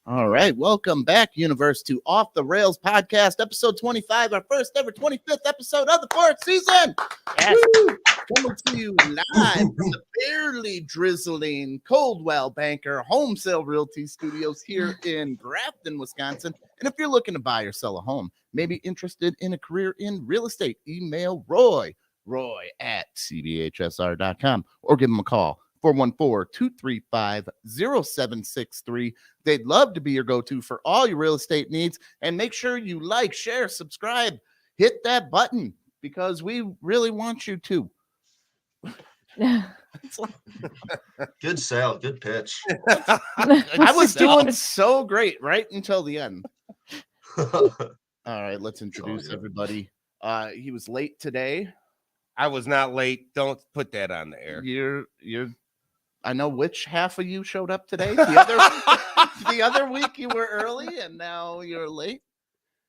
All right, welcome back, Universe, to Off the Rails podcast, episode 25, our first ever 25th episode of the fourth season. Yes. Woo! Coming to you live from the barely drizzling Coldwell Banker Home Sale Realty Studios here in Grafton, Wisconsin. And if you're looking to buy or sell a home, maybe interested in a career in real estate, email Roy at cdhsr.com or give him a call. 414-235-0763. They'd love to be your go-to for all your real estate needs. And make sure you like, share, subscribe, hit that button because we really want you to. Good sale, good pitch. I was doing so great right until the end. All right, let's introduce everybody. He was late today. I was not late. Don't put that on the air. You're I know which half of you showed up today. The other week you were early and now you're late.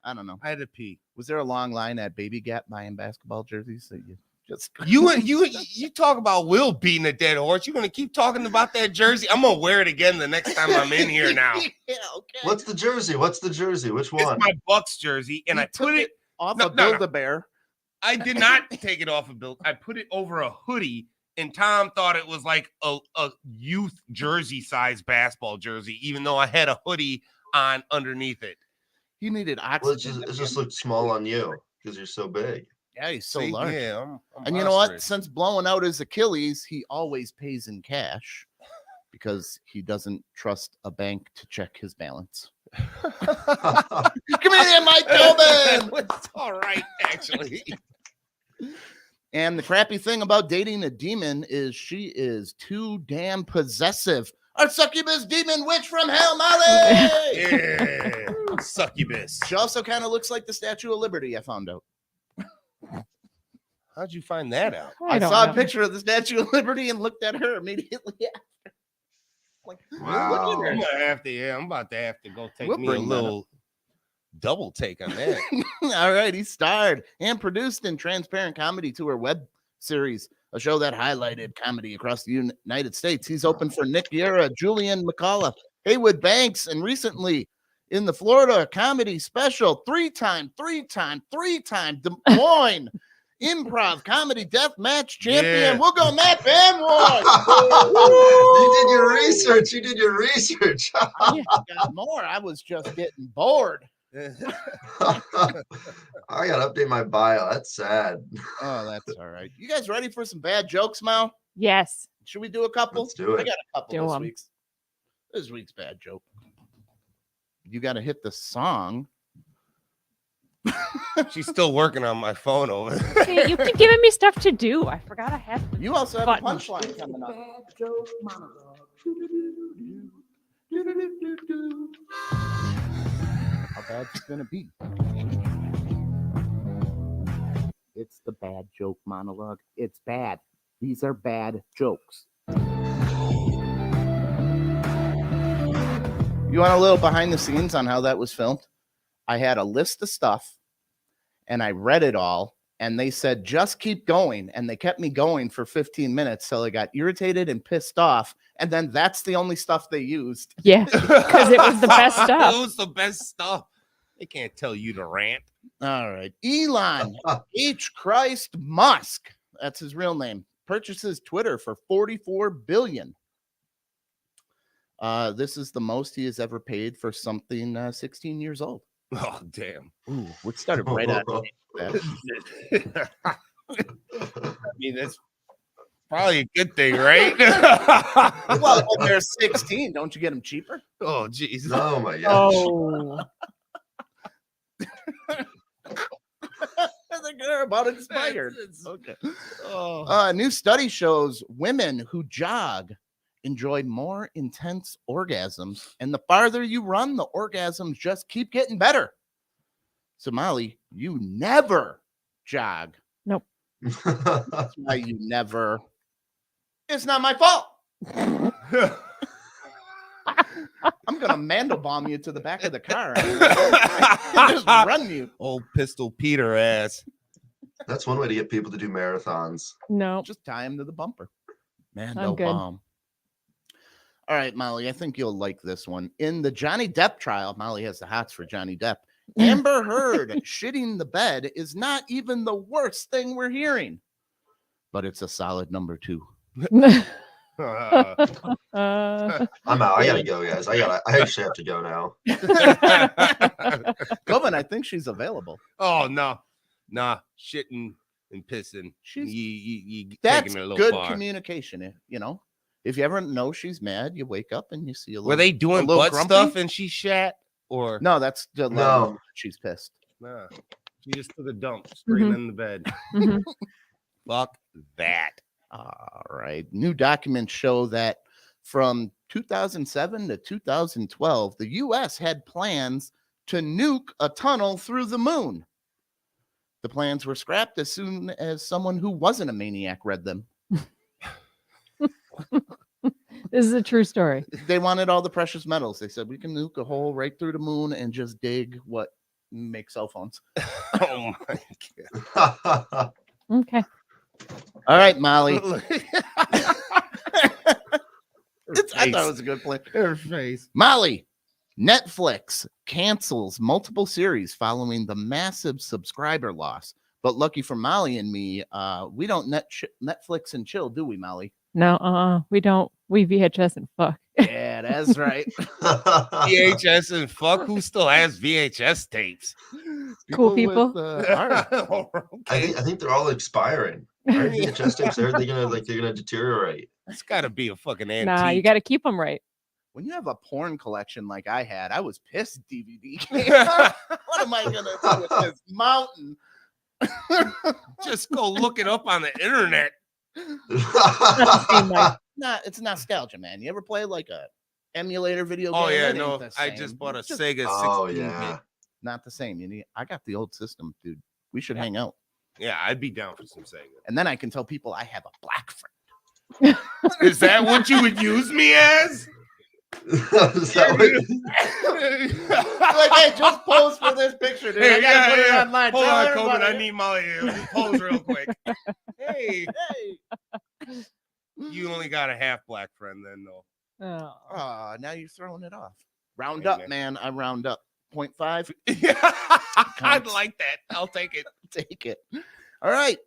I don't know. I had to pee. Was there a long line at Baby Gap buying basketball jerseys that you just you talk about Will beating a dead horse? You're gonna keep talking about that jersey? I'm gonna wear it again the next time I'm in here now. Yeah, okay. What's the jersey? Which one? It's my Bucks jersey, and I put it off Build-A-Bear. I did not take it off a Build. I put it over a hoodie. And Tom thought it was like a youth jersey size basketball jersey, even though I had a hoodie on underneath it. He needed oxygen. Well, it just looked small on you because you're so big. Yeah, he's so large. Yeah, I'm and you know what? Since blowing out his Achilles, he always pays in cash because he doesn't trust a bank to check his balance. Come here, Mike Kobin. It's all right, actually. And the crappy thing about dating a demon is she is too damn possessive. Our succubus demon witch from hell, Molly! Yeah, succubus. She also kind of looks like the Statue of Liberty, I found out. How'd you find that out? I saw a picture of the Statue of Liberty and looked at her immediately after. Like, wow. I'm about to have to go take me a little double take on that. All right, he starred and produced in Transparent Comedy Tour web series, a show that highlighted comedy across the United States. He's opened for Nick Yara, Julian McCullough, Haywood Banks, and recently in the Florida comedy special, three-time Des Moines improv comedy death match champion. Yeah. We'll go Matt Banwart. You did your research. I got more. I was just getting bored. I gotta update my bio. That's sad. Oh, that's all right. You guys ready for some bad jokes, Mal? Yes. Should we do a couple? Let's do it. I got a couple this week's bad joke. You got to hit the song. She's still working on my phone over there. See, you keep giving me stuff to do. I forgot I had. You also have a punchline coming up. Bad joke monologue. How bad it's gonna be? It's the bad joke monologue. It's bad. These are bad jokes. You want a little behind the scenes on how that was filmed? I had a list of stuff and I read it all and they said, just keep going. And they kept me going for 15 minutes till I got irritated and pissed off. And then that's the only stuff they used. Yeah, because it was the best stuff. It was the best stuff. They can't tell you to rant. All right. Elon H. Christ Musk, that's his real name, purchases Twitter for $44 billion. This is the most he has ever paid for something 16 years old. Oh, damn. Ooh, we started right at that. I mean, that's probably a good thing, right? Well, when they're 16, don't you get them cheaper? Oh, jeez. Oh, my gosh. Oh. I think they're about expired. Okay. Oh. New study shows women who jog enjoy more intense orgasms, and the farther you run, the orgasms just keep getting better. So, Molly, you never jog. Nope. That's why you never. It's not my fault. I'm gonna mandelbaum you to the back of the car and just run you. Old Pistol Peter ass. That's one way to get people to do marathons. No. Just tie him to the bumper. I'm good. Mandelbaum. All right, Molly, I think you'll like this one. In the Johnny Depp trial, Molly has the hots for Johnny Depp. Amber Heard shitting the bed is not even the worst thing we're hearing, but it's a solid number 2. Uh, I'm out. I gotta go, guys. I actually have to go now. Kobin, I think she's available. Oh no, shitting and pissing. She's you that's taking it a little good far. communication. You know, if you ever know she's mad, you wake up and you see a little. Were they doing little butt grumpy? stuff and she shat? Or No, that's the No. she's pissed. nah, she just took a dump straight in the bed. Mhm. Fuck that. All right. New documents show that from 2007 to 2012, the U.S. had plans to nuke a tunnel through the moon. The plans were scrapped as soon as someone who wasn't a maniac read them. This is a true story. They wanted all the precious metals. They said we can nuke a hole right through the moon and just dig what makes cell phones. Oh my god. Okay. All right, Molly. I thought it was a good plan. Her face. Molly, Netflix cancels multiple series following the massive subscriber loss. But lucky for Molly and me, we don't Netflix and chill, do we, Molly? No, we don't. We VHS and fuck. Yeah, that's right. VHS and fuck. Who still has VHS tapes? Cool people. With, art. Okay. I think they're all expiring. Aren't VHS tapes they're gonna deteriorate. It's got to be a fucking antique. Nah, you got to keep them right. When you have a porn collection like I had, I was pissed DVD came out. What am I going to do with this mountain? Just go look it up on the internet. It's nostalgia, man. You ever play like a emulator video game? Oh yeah, It ain't no. the I same. just bought a It's just Sega 16. Oh bit. yeah. not the same. I got the old system, dude. We should hang out. Yeah, I'd be down for some Sega. And then I can tell people I have a black friend. Is that what you would use me as? Is that what- Like, hey, just pose for this picture, dude. I gotta put it online. Hold Tell on, everybody. Kobin. I need Molly to pose real quick. Hey, Hey. you only got a half black friend then, though. Oh. Oh, now you're throwing it off. Round Hey, up, man. man. I round up. 0.5. Yeah, I'd like that. I'll take it. Take it. All right.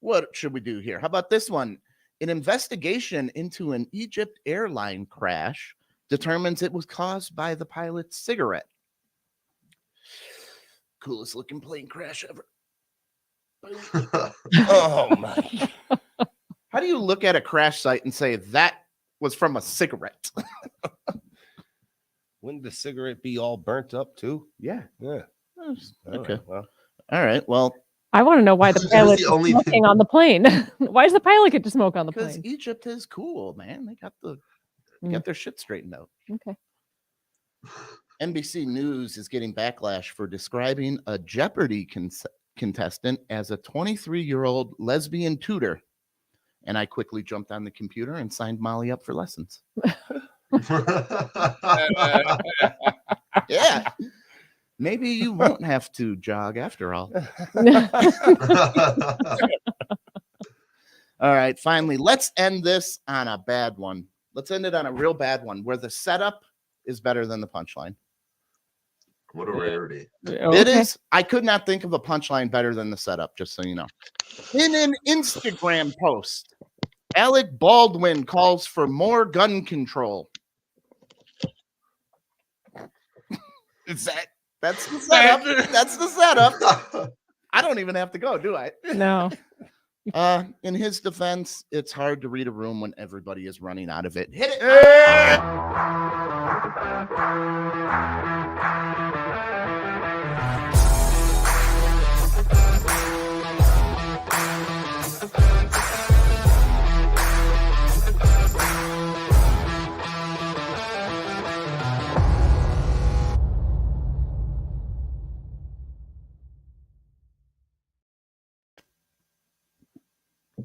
What should we do here? How about this one? An investigation into an Egypt airline crash determines it was caused by the pilot's cigarette. Coolest looking plane crash ever. Oh my. How do you look at a crash site and say that was from a cigarette? Wouldn't the cigarette be all burnt up too? Yeah. Yeah. Okay. Well, All right. Well, I want to know why the That's pilot the is only smoking thing- on the plane. Why does the pilot get to smoke on the because plane? Egypt is cool, man. They got their shit straightened out. Okay. NBC News is getting backlash for describing a Jeopardy contestant as a 23-year-old lesbian tutor. And I quickly jumped on the computer and signed Molly up for lessons. Yeah. Maybe you won't have to jog after all. All right. Finally, let's end this on a bad one. Let's end it on a real bad one where the setup is better than the punchline. What a rarity. It is. I could not think of a punchline better than the setup, just so you know. In an Instagram post, Alec Baldwin calls for more gun control. That's the setup. That's the setup. I don't even have to go, do I? No. In his defense, it's hard to read a room when everybody is running out of it. Hit it.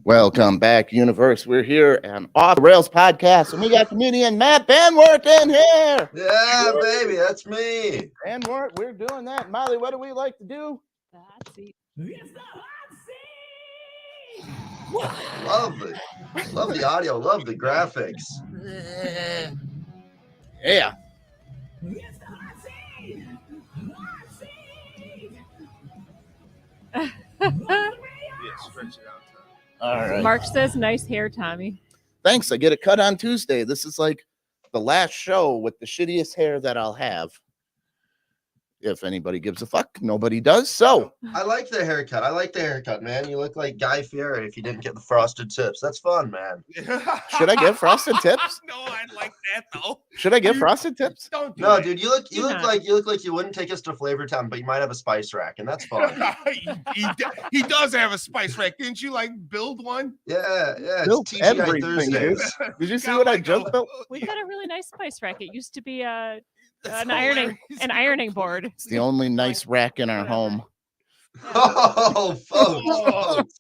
Welcome back, universe. We're here on Off the Rails podcast, and we got comedian Matt Banwart in here. Yeah, baby, that's me. Banwart, we're doing that. Molly, what do we like to do? That's it. Love the audio. Love the graphics. Yeah. Stretch it out. All right. Mark says, "Nice hair, Tommy." Thanks. I get it cut on Tuesday. This is like the last show with the shittiest hair that I'll have. If anybody gives a fuck, nobody does. So I like the haircut. Man. You look like Guy Fieri if you didn't get the frosted tips. That's fun, man. should I get frosted tips? No, I like that though. Should I get frosted tips? Don't do No, that. dude, you look not. like you wouldn't take us to Flavortown, but you might have a spice rack, and that's fun. he does have a spice rack. Didn't you like build one? Yeah. It's Built TGI everything, Thursdays. Did you see Got what I like just built? We've got a really nice spice rack. It used to be an That's ironing board. It's the only nice rack in our Whatever. home. Oh, folks.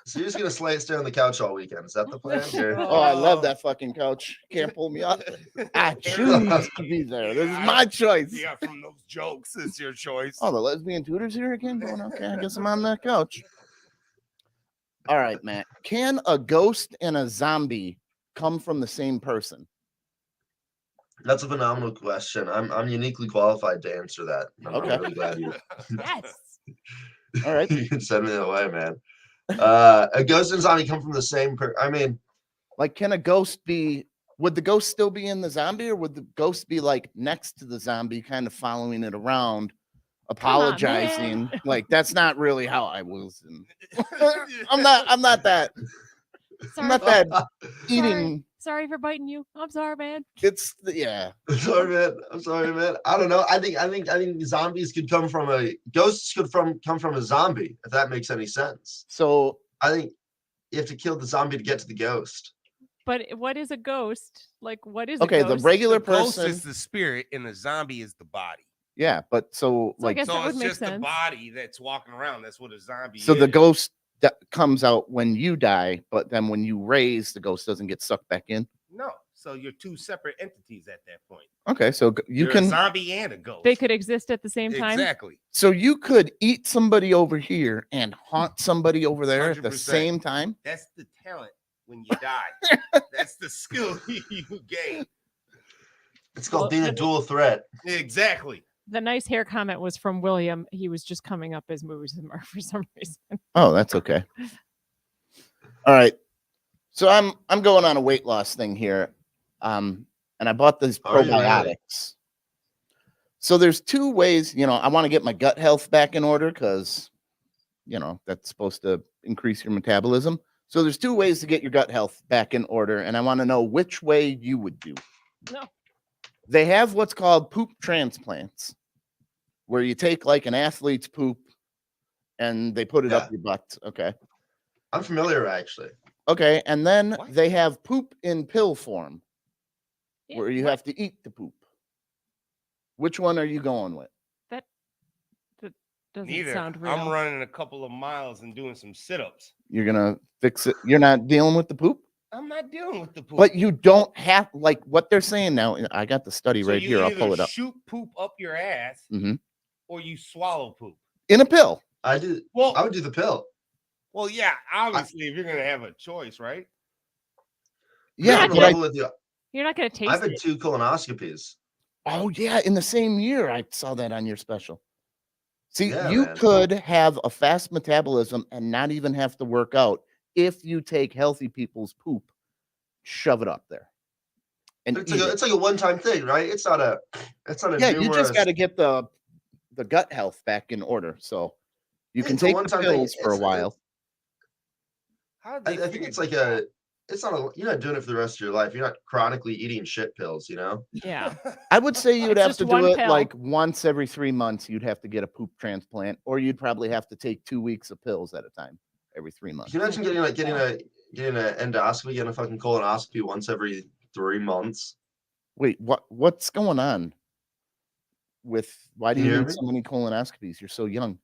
So you're just gonna stay on the couch all weekend? Is that the plan? Oh, I love that fucking couch. Can't pull me up. I choose to be there. This is my choice. Yeah, from those jokes, it's your choice. Oh, the lesbian tutors here again? Going okay. I guess I'm on that couch. All right, Matt. Can a ghost and a zombie come from the same person? That's a phenomenal question. I'm uniquely qualified to answer that. I'm Okay. really glad you Yes. All right. you can send me that way, man. A ghost and zombie come from the same I mean, Like, can a ghost be? Would the ghost still be in the zombie, or would the ghost be like next to the zombie, kind of following it around, apologizing? Like, that's not really how I was. I'm not that. I'm not that eating. Sorry for biting you. I'm sorry, man. It's yeah. I'm sorry, man. I don't know. I think zombies could come from ghosts could come from a zombie, if that makes any sense. So I think you have to kill the zombie to get to the ghost. But what is a ghost? Like, what is okay, a the ghost? regular The ghost person. is the spirit, and the zombie is the body. Yeah, but so So I like guess So that would it's make just the sense. body that's walking around. That's what a zombie so is. the ghost that comes out when you die, but then when you raise, the ghost doesn't get sucked back in. No. So you're two separate entities at that point. Okay, so you You're can. a zombie and a ghost. They could exist at the same time. Exactly. So you could eat somebody over here and haunt somebody over there at the 100%. same time. That's the talent when you die. That's the skill you gain. It's called being a dual threat. Exactly. The nice hair comment was from William. He was just coming up as movies with Mark for some reason. Oh, that's okay. All right. So I'm going on a weight loss thing here. And I bought these Are you really? probiotics. So there's two ways, I want to get my gut health back in order because, that's supposed to increase your metabolism. So there's two ways to get your gut health back in order. And I want to know which way you would do. No. They have what's called poop transplants, where you take like an athlete's poop and they put it up your butt. Okay. I'm familiar, actually. Okay. And then What? they have poop in pill form, Yeah, where you have to eat the poop. Which one are you going with? That doesn't Neither. sound real. I'm running a couple of miles and doing some sit-ups. You're going to fix it. You're not dealing with the poop, I'm not dealing with the poop. but you don't have, like what they're saying now. I got the study So right you here. I'll either pull it up. Shoot poop up your ass, Mhm. or you swallow poop. In a pill. I Well, would do the pill. well, yeah. Obviously, if you're gonna have a choice, right? Yeah. I'm But I, level with you. You're not going to taste I've had it. 2 colonoscopies. oh, yeah. In the same year, I saw that on your special. See, Yeah, you man. could have a fast metabolism and not even have to work out if you take healthy people's poop, shove it up there. And It's eat it. like a one-time thing, right? It's not a Yeah, you numerous. just got to get the gut health back in order. So you can It's a take the one-time thing. pills for a It's- while. How did I they think figure it's like it's not you're not doing it for the rest of your life. You're not chronically eating shit pills, Yeah. I would say you would It's have just to do one it pill. like once every 3 months. You'd have to get a poop transplant, or you'd probably have to take 2 weeks of pills at a time every 3 months. Can you imagine getting an endoscopy, getting a fucking colonoscopy once every 3 months? Wait, what's going on? Why do Can you you hear need me? so many colonoscopies? You're so young.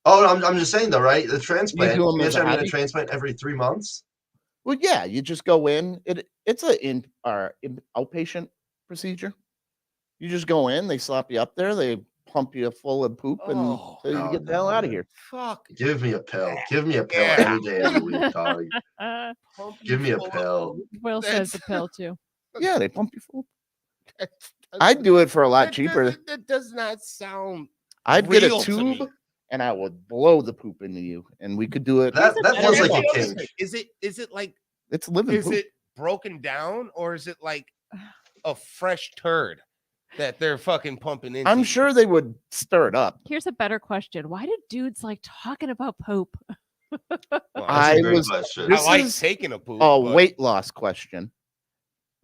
Oh, no, I'm just saying though, right? The transplant. do 'em You as a imagine having hobby? a transplant every 3 months. Well, yeah, you just go in. It's an outpatient procedure. You just go in, they slap you up there, they pump you full of poop and Oh, so you no, get the hell no, out of dude. here. Fuck. Give me a pill. Give me a pill Yeah. any day of the week, dog. Pump you Give me a full of pill. poop. Will says That's- the pill too. Yeah, they pump you full. that's- I'd do it for a lot that cheaper. That does not sound I'd get a real to me. tube and I would blow the poop into you, and we could do it. That better feels like way. a kink. Is it like It's living is poop. it broken down or is it like a fresh turd that they're fucking pumping into? I'm you? sure they would stir it up. Here's a better question. Why do dudes like talking about poop? Well, That's I a great was- question. I this like is taking a poop. A but weight loss question.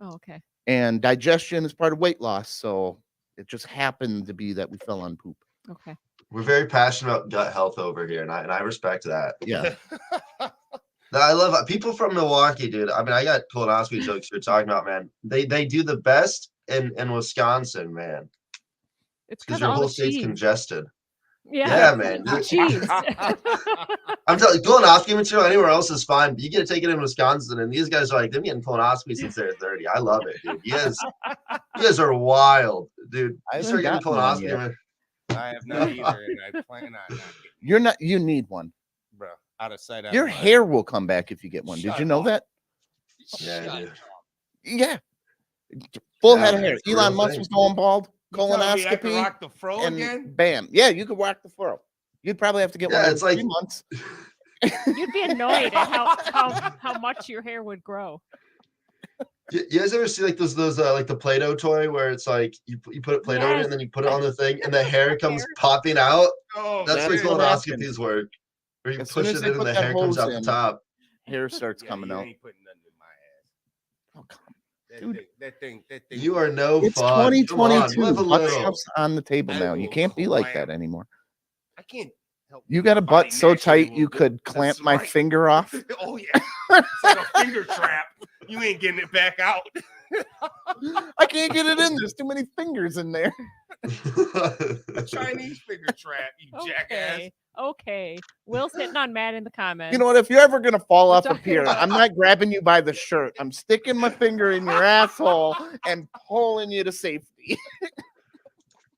Oh, okay. And digestion is part of weight loss. So it just happened to be that we fell on poop. Okay. We're very passionate about gut health over here, and I respect that. Yeah. No, I love people from Milwaukee, dude. I mean, I got colonoscopy jokes you're talking about, man. They do the best in Wisconsin, man, It's because because your all whole the state's cheese. congested. Yeah, Yeah, man. the cheese. I'm telling you, colonoscopy material anywhere else is fine, but you get to take it in Wisconsin, and these guys are like, they're getting colonoscopy since they're 30. I love it, dude. You guys are wild, dude. I You haven't start getting gotten one colonoscopy, yet. man. I have not either, and I plan on not getting You need one. bro. Out of sight, out Your of mind. hair will come back if you get one. Did Shut you know up. that? Yeah, Shut dude. up. Yeah. Full Yeah, head of man, hair. it's a real Elon Musk thing. was going bald. You telling me I can Colonoscopy. rock the fro And again? bam. Yeah, you could rock the furrow. You'd probably have to get Yeah, one every it's like- 3 months. You'd be annoyed at how much your hair would grow. You guys ever see like those like the Play-Doh toy where it's like you put Play-Doh in it Yes. and then you put it on the thing and the hair comes popping out? Oh, That's That's what what happened. colonoscopies work. Where you As soon push as it they in and put the that hair comes hose out the in, top. Hair starts yeah, coming you out. ain't putting nothing in my ass. Oh, come on. That Dude. thing. You are no It's fun. Come on, 2022. live a Butt little. stuff's on the table I now. You will can't be like that clamp. anymore. I can't help. You got a my butt so naturally tight you will- could That's clamp my right. finger off. Oh yeah, it's like a finger trap. You ain't getting it back out. I can't get it in. There's too many fingers in there. A Chinese finger trap, you jackass. Okay. Will's hitting on Matt in the comments. You know what? If you're ever gonna fall We're off a talking pier, about- I'm not grabbing you by the shirt. I'm sticking my finger in your asshole and pulling you to safety.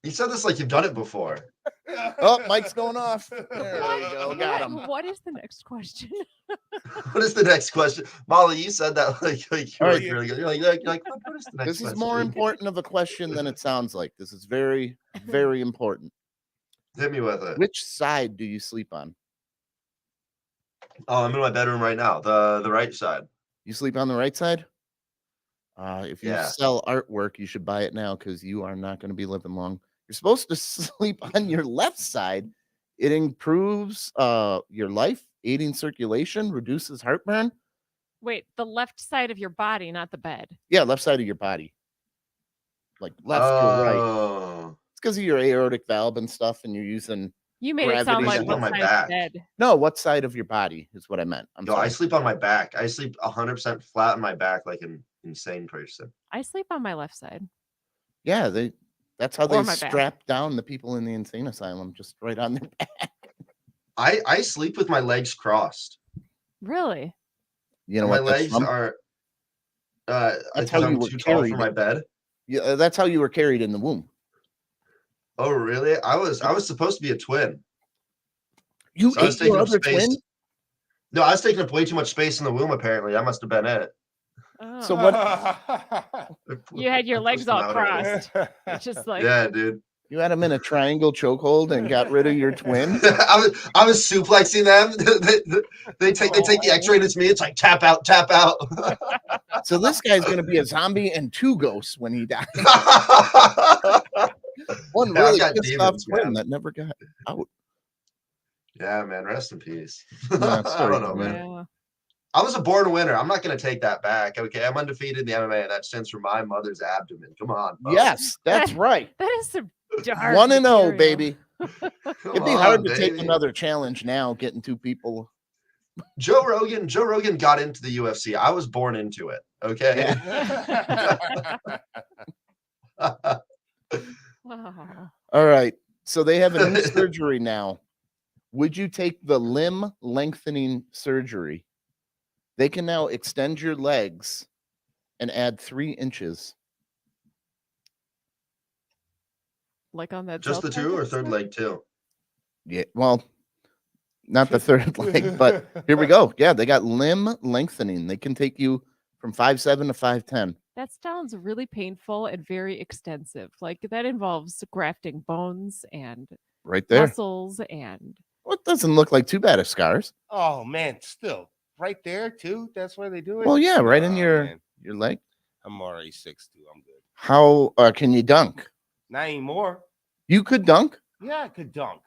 You said this like you've done it before. Oh, mic's going off. There we go. Got him. What is the next question? What is the next question, Molly? You said that like you're All like right. really good. You're like what is the next This question? is more important of a question than it sounds like. This is very, very important. Hit me with it. Which side do you sleep on? Oh, I'm in my bedroom right now. The right side. You sleep on the right side? If you Yeah. sell artwork, you should buy it now because you are not going to be living long. You're supposed to sleep on your left side. It improves your life, aiding circulation, reduces heartburn. Wait, the left side of your body, not the bed. Yeah, left side of your body. Like left or right. Oh. It's because of your aortic valve and stuff, and you're using You made it sound Gravity like should what on my side back. of the bed. no, what side of your body is what I meant. I'm Yo, I sorry. sleep on my back. I sleep 100% flat on my back like an insane person. I sleep on my left side. Yeah, that's how Or they my back. strap down the people in the insane asylum, just right on their back. I sleep with my legs crossed. Really? You know My what? That's legs from? are That's because how you I'm were too tall for carried. my bed. Yeah, that's how you were carried in the womb. Oh, really? I was supposed to be a twin. You So I was ate taking your up other space. twin. No, I was taking up way too much space in the womb, apparently. That must have been it. Oh. So what- You had your I legs pushed them all out already. crossed. Just like Yeah, dude. You had them in a triangle chokehold and got rid of your twin. I was suplexing them. They take the X-ray and it's me. It's like tap out, tap out. So this guy's going to be a zombie and 2 ghosts when he dies. One Yeah, I've really got pissed off demons, twin man. that never got out. Yeah, man. Rest in peace. Yeah, I sorry, don't know, man. yeah. I was a born winner. I'm not going to take that back. Okay, I'm undefeated in the MMA, and that stands for my mother's abdomen. Come on. folks. Yes, that's right. That is some dark 1-0, material. baby. Come It'd be hard on, to take baby. another challenge now, getting 2 people. Joe Rogan got into the UFC. I was born into it. Okay. Oh. All right. So they have a new surgery now. Would you take the limb lengthening surgery? They can now extend your legs and add 3 inches. like on that. Just the South Park 2 or third episode? leg too? Yeah, well, not the third leg, but here we go. Yeah, they got limb lengthening. They can take you from 5'7" to 5'10". That sounds really painful and very extensive. Like that involves grafting bones and Right there. muscles and Well, it doesn't look like too bad of scars. Oh man, still right there too. That's where they do it. Well, yeah, right in Nah, your man. leg. I'm already 6'2". I'm good. How can you dunk? Not anymore. You could dunk. Yeah, I could dunk.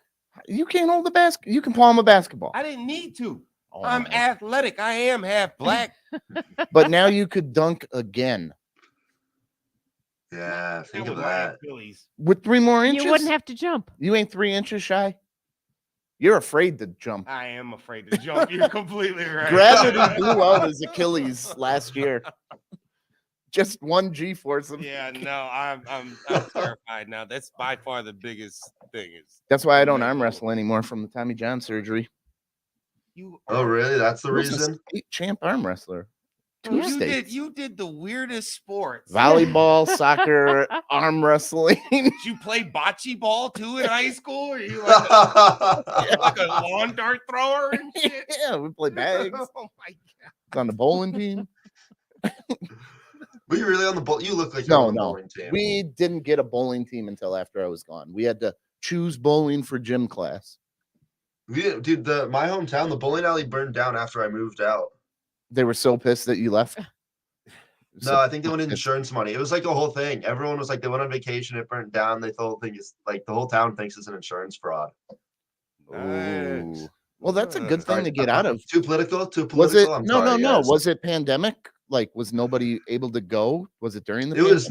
You can't hold the basket. You can palm a basketball. I didn't need to. Oh, I'm my. athletic. I am half black. But now you could dunk again Yeah, think Not of with my that. Achilles. with 3 more inches. you wouldn't have to jump. You ain't 3 inches shy. You're afraid to jump. I am afraid to jump. You're completely right. Gravity blew out his Achilles last year. Just one G-force. Yeah, no, I'm terrified now. That's by far the biggest thing. Is That's why I don't arm wrestle anymore from the Tommy John surgery. you? Oh, really? That's the I was a reason? state champ arm wrestler. Dude, Two states. you did the weirdest sports. Volleyball, soccer, arm wrestling. Did you play bocce ball too in high school? Are you like a lawn dart thrower and shit? Yeah, we play bags. Oh my god! It's on the bowling team. Were you really on the bowl? You look like you're No, on the no. bowling team. We didn't get a bowling team until after I was gone. We had to choose bowling for gym class. Dude, my hometown, the bowling alley burned down after I moved out. They were so pissed that you left. No, I think they wanted insurance money. It was like a whole thing. Everyone was like, they went on vacation, it burnt down. They thought the thing is like the whole town thinks it's an insurance fraud. Nice. Ooh. Well, that's a good thing to get out of. Too political? Too political? Was it? I'm No, sorry, no. guys. Was it pandemic? Like, was nobody able to go? Was it during the? It was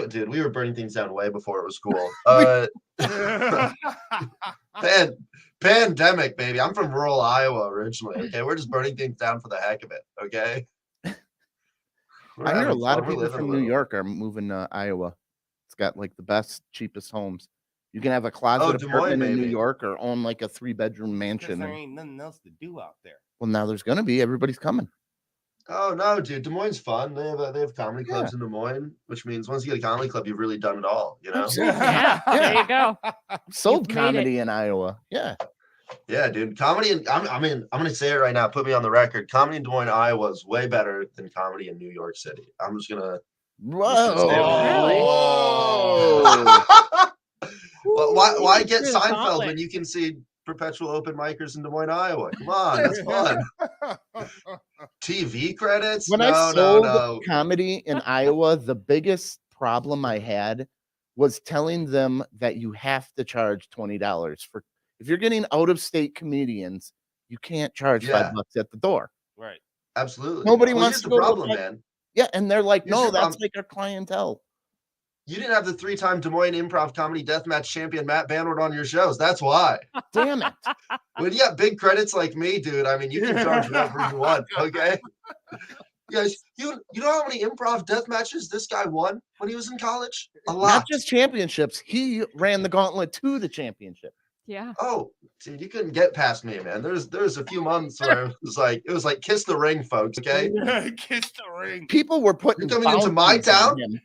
dude. We were burning things down way before it was cool. Pandemic, baby. I'm from rural Iowa originally. Okay, we're just burning things down for the heck of it. Okay. I hear a lot of people from New York are moving to Iowa. It's got like the best, cheapest homes. You can have a closet Des Moines, apartment in New maybe. York or own like a 3-bedroom Because mansion. there ain't nothing else to do out there. Well, now there's gonna be. Everybody's coming. Oh no, dude. Des Moines fun. They have comedy clubs in Des Moines, which means once you get a comedy club, you've really done it all. You know? Absolutely. Yeah, there you go. Sold You've made it. comedy in Iowa. Yeah. Yeah, dude. Comedy and I'm gonna say it right now. Put me on the record. Comedy in Des Moines, Iowa is way better than comedy in New York City. I'm just gonna. Whoa. Really? Whoa. Well, why get True, Seinfeld gauntlet. when you can see perpetual open micers in Des Moines, Iowa? Come on, that's fun. TV credits? When no, I sold no. comedy in Iowa, the biggest problem I had was telling them that you have to charge $20 for if you're getting out of state comedians, you can't charge Yeah. $5 at the door. Right. Absolutely. Nobody Well, wants here's to the go to problem, the- man. Yeah, and they're like, Here's no, your that's problem. like our clientele. You didn't have the 3-time Des Moines Improv Comedy Deathmatch champion Matt Banwart on your shows. That's why. Damn it. When you got big credits like me, dude, I mean, you can charge whatever you want, okay? You guys, you know how many improv death matches this guy won when he was in college? A lot. Not just championships. He ran the gauntlet to the championship. Yeah. Oh, dude, you couldn't get past me, man. There's a few months where it was like kiss the ring, folks. Okay, Kiss the ring. People were putting You're coming into my bounties on town? him.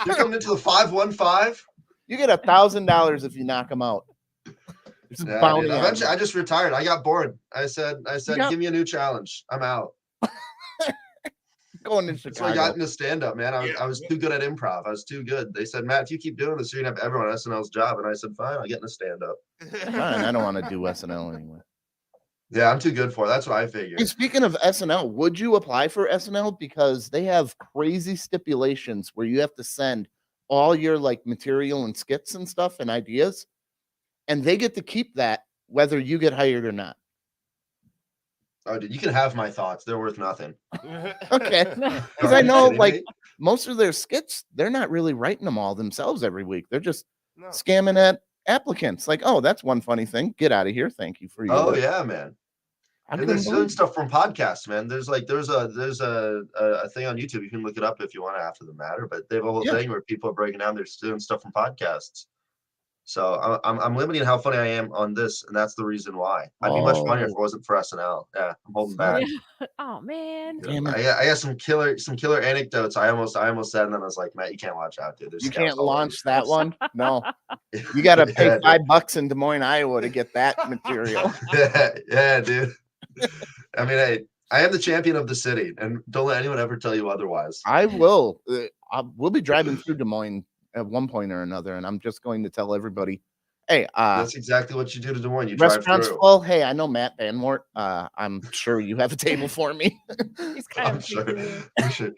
you're coming into the 515. You get $1,000 if you knock him out. There's a Yeah, bounty dude. on Eventually, him. I just retired. I got bored. I said, got- give me a new challenge. I'm out. Going to So I got Chicago. into stand up, man. I was too good at improv. I was too good. They said, Matt, if you keep doing this, you're gonna have everyone at SNL's job. And I said, fine, I'll get into stand up. Fine, I don't want to do SNL anyway. Yeah, I'm too good for it. That's what I figured. Hey, speaking of SNL, would you apply for SNL? Because they have crazy stipulations where you have to send all your like material and skits and stuff and ideas, and they get to keep that whether you get hired or not. Oh, dude, you can have my thoughts. They're worth nothing. Okay. Are Because I you know kidding like me? most of their skits, they're not really writing them all themselves every week. They're just No. scamming at applicants. Like, oh, that's one funny thing. Get out of here. Thank you for your Oh work. yeah, man. I And couldn't there's doing believe- stuff from podcasts, man. There's a thing on YouTube. You can look it up if you want after the matter. But they have a whole Yeah. thing where people are breaking down. They're doing stuff from podcasts. So I'm limiting how funny I am on this, and that's the reason why. I'd be much funnier if it wasn't for SNL. Yeah, I'm holding back. Yeah. Oh man. Damn it. I got some killer anecdotes. I almost said, and then I was like, Matt, you can't watch out, dude. There's You scouts can't all over launch the that place." one. No, you got to pay Yeah, dude. $5 in Des Moines, Iowa, to get that material. Yeah, dude. I mean, I am the champion of the city, and don't let anyone ever tell you otherwise. I will. We'll be driving through Des Moines at one point or another, and I'm just going to tell everybody, hey, That's exactly what you do to Des Moines. You drive restaurant's through. full. Hey, I know Matt Banwart. I'm sure you have a table for me. He's kind I'm of sure. peeking you. You should.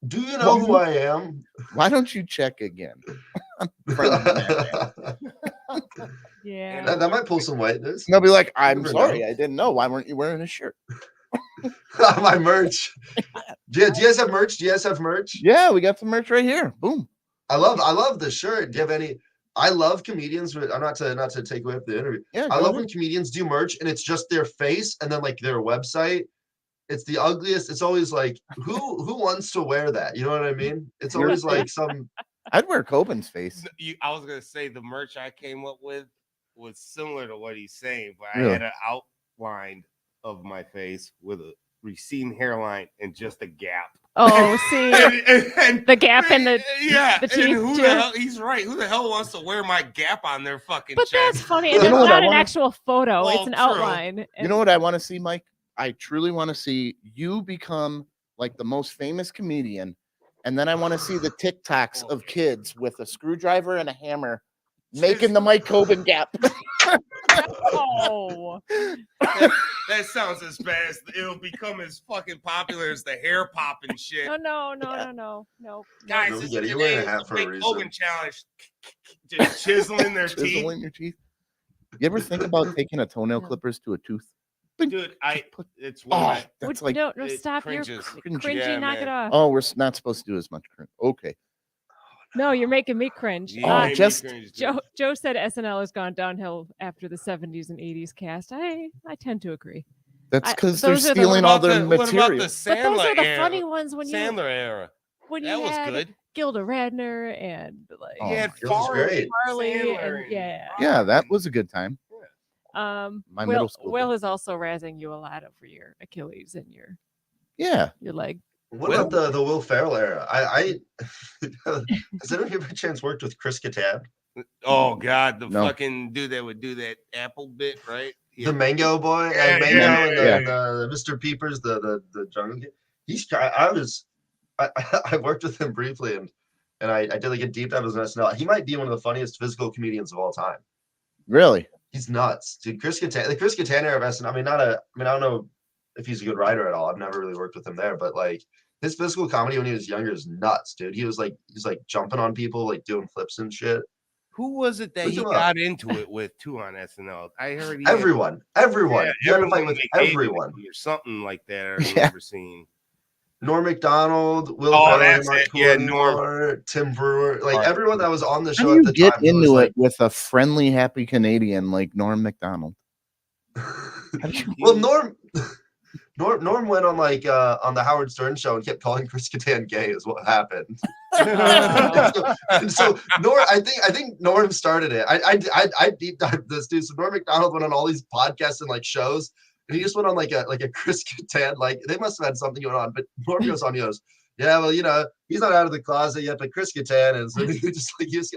Do you know who I am? Why don't you check again? I'm friends with Matt Banwart. Yeah. that might pull some weight. And they'll be like, I'm never sorry, know. I didn't know. Why weren't you wearing a shirt? My merch. Do you guys have merch? Do you guys have merch? Yeah, we got some merch right here. Boom. I love the shirt. Do you have any? I love comedians. I'm not to take away from the interview. Yeah, I go love ahead. when comedians do merch and it's just their face and then like their website. It's the ugliest. It's always like who wants to wear that? You know what I mean? It's always like some. I'd wear Kobin's face. I was gonna say the merch I came up with was similar to what he's saying, but Really? I had an outline of my face with a receding hairline and just a gap. Oh, see, and the gap in the yeah, the and teeth, who too. the hell? He's right. Who the hell wants to wear my gap on their fucking But chest? that's funny, and You it's know what I not an wanna- actual photo; Well, it's an true. outline. You and- know what I want to see, Mike? I truly want to see you become like the most famous comedian. And then I want to see the TikToks of kids with a screwdriver and a hammer making the Mike Kobin gap. Oh, That sounds as bad as it'll become as fucking popular as the hair popping shit. no. Guys, No, this yeah, is you're the wearing a name hat of for the a Mike reason. Kobin challenge. Just chiseling their teeth. Chiseling your teeth. You ever think about taking a toenail clippers to a tooth? Dude, it's one Oh, of my that's like, no, it stop! cringes. You're Cringy. cringy. Yeah, knock it man. off. oh, we're not supposed to do as much cringe. Okay. No, you're making me cringe. You Oh, made me just cringe, dude. Joe said SNL has gone downhill after the 70s and 80s cast. I tend to agree. That's I- because they're those are the- stealing all their What about the material. Sandler But those are the era? funny ones when Sandler era. you That was had good. Gilda Radner and like Oh, He had It was great. Farley Sandler and yeah. Yeah, that was a good time. My middle Will school Will did. is also razzing you a lot over your Achilles and your Yeah. leg. What about the Will Ferrell era? I has anyone here by chance worked with Chris Kattan? Oh God, the No. fucking dude that would do that apple bit, right? The Mango Boy, Yeah, Mango, yeah, and yeah. the Mr. Peepers, the jungle kid. I worked with him briefly, and I did like a deep dive as an SNL. He might be one of the funniest physical comedians of all time. Really? He's nuts, dude. Chris Kattan, the Chris Kattan era of SNL. I don't know if he's a good writer at all. I've never really worked with him there, but like his physical comedy when he was younger is nuts, dude. He's like jumping on people, like doing flips and shit. Who was it that Look he him up. got into it with too on SNL? I heard he had- Everyone. yeah, He had to fight with they hated everyone. him or something like that. I Yeah. remember seeing. Norm Macdonald, Will Oh, Ferrell, that's Mark it. Yeah, Coulinar, Tim Brewer, like Right. everyone that was on the How show do at you the get time. who was into like, it with a friendly, happy Canadian like Norm Macdonald? well, Norm went on like on the Howard Stern show and kept calling Chris Kattan gay is what happened. and so Norm, I think Norm started it. I deep dived this dude. So Norm Macdonald went on all these podcasts and like shows, and he just went on like a Chris Kattan. Like they must have had something going on. But Norm goes on, he goes, yeah, well, he's not out of the closet yet, but Chris Kattan is. And he was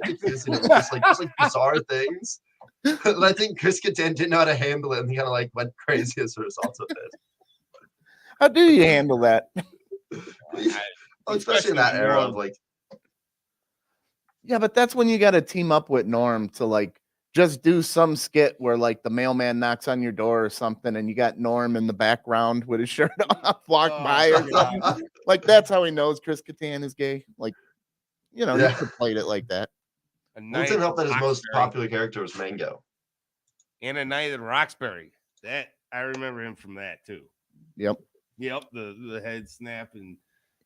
confusing him, just like bizarre things. And I think Chris Kattan didn't know how to handle it, and he kind of like went crazy as a result of it. How do you handle that? Especially in that era of like, Yeah, but that's when you got to team up with Norm to like just do some skit where like the mailman knocks on your door or something, and you got Norm in the background with his shirt off, walk Oh, by or God. something. Like that's how he knows Chris Kattan is gay. Like, you Yeah. could have played it like that. A it night didn't help that his at most Roxbury. popular character was Mango. And A Night at Roxbury. That I remember him from that too. Yep. Yep, the head snap and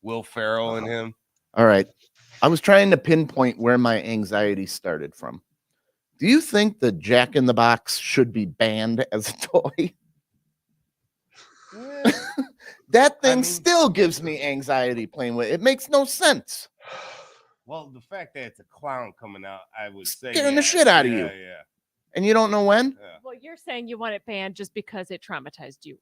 Will Ferrell and him. All right. I was trying to pinpoint where my anxiety started from. Do you think the Jack in the Box should be banned as a toy? That thing mean- still gives me anxiety playing with it. It makes no sense. Well, the fact that it's a clown coming out, I would say Scaring the shit out of you. Yeah. And you don't know when? Yeah. Well, you're saying you want it banned just because it traumatized you.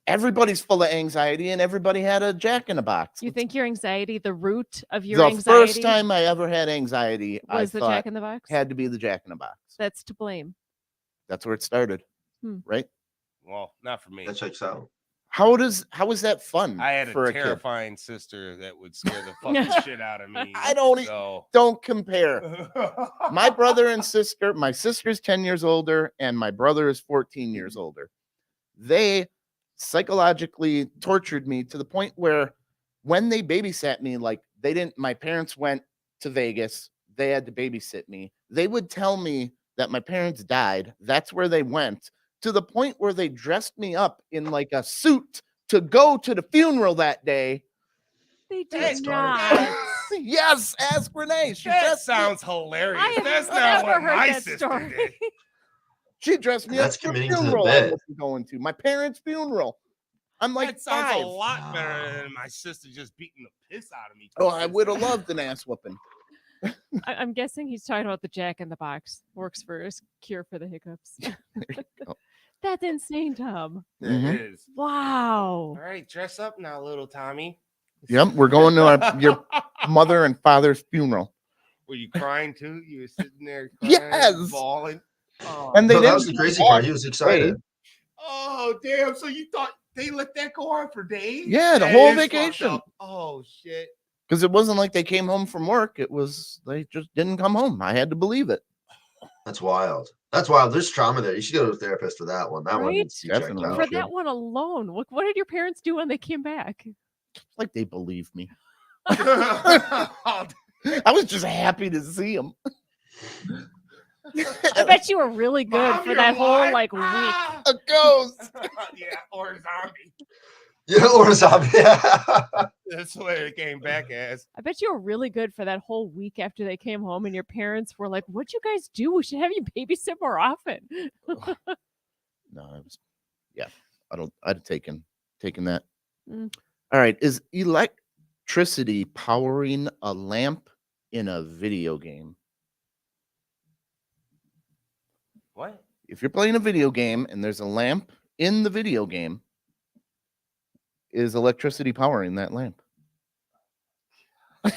Everybody's full of anxiety, and everybody had a Jack in the Box. You think your anxiety, the root of your the anxiety, first time I ever had anxiety, was I the thought Jack in the Box? had to be the Jack in the Box. That's to blame. That's where it started, right? Well, not for me. That checks out. How is that fun? I had for a a kid? terrifying sister that would scare the fucking shit out of me. I don't don't compare. My brother and sister, my sister's 10 years older, and my brother is 14 years older. They psychologically tortured me to the point where when they babysat me, like my parents went to Vegas, they had to babysit me. They would tell me that my parents died. That's where they went, to the point where they dressed me up in like a suit to go to the funeral that day. They That's did dark. not. Yes, ask Renee. That sounds hilarious. I have That's not never what heard my that sister story. did. She dressed me That's up for a committing to the funeral I bit. wasn't going to. My parents' funeral. I'm like That sounds 5. a lot better than my sister just beating the piss out of me. Oh, I would have loved an ass whooping. I'm guessing he's talking about the Jack in the Box. Works for his cure for the hiccups. go. That's insane, Tom. It Mhm. is. Wow. All right, dress up now, little Tommy. Yep, we're going to your mother and father's funeral. Were you crying too? You were sitting there crying, Yes. bawling. Oh. And they No, that didn't was the crazy walk part. He was excited. away. Oh, damn. So you thought they let that go on for days? Yeah, the That whole is fucked vacation. up. Oh, shit. Because it wasn't like they came home from work. It was they just didn't come home. I had to believe it. That's wild. That's wild. There's trauma there. You should go to a therapist for that one. That one Right? needs to be checked Definitely. out. For that one alone, what did your parents do when they came back? Like they believed me. Oh, I was just happy to see them. I bet you were really good Mom, for you're that whole alive? like week. Ah! A ghost. Yeah, or a zombie. Yeah, or a zombie. Yeah. That's what it came back as. I bet you were really good for that whole week after they came home, and your parents were like, "What'd you guys do? We should have you babysit more often." No, it was I'd have taken that. Mm. All right. Is electricity powering a lamp in a video game? What? If you're playing a video game and there's a lamp in the video game, is electricity powering that lamp?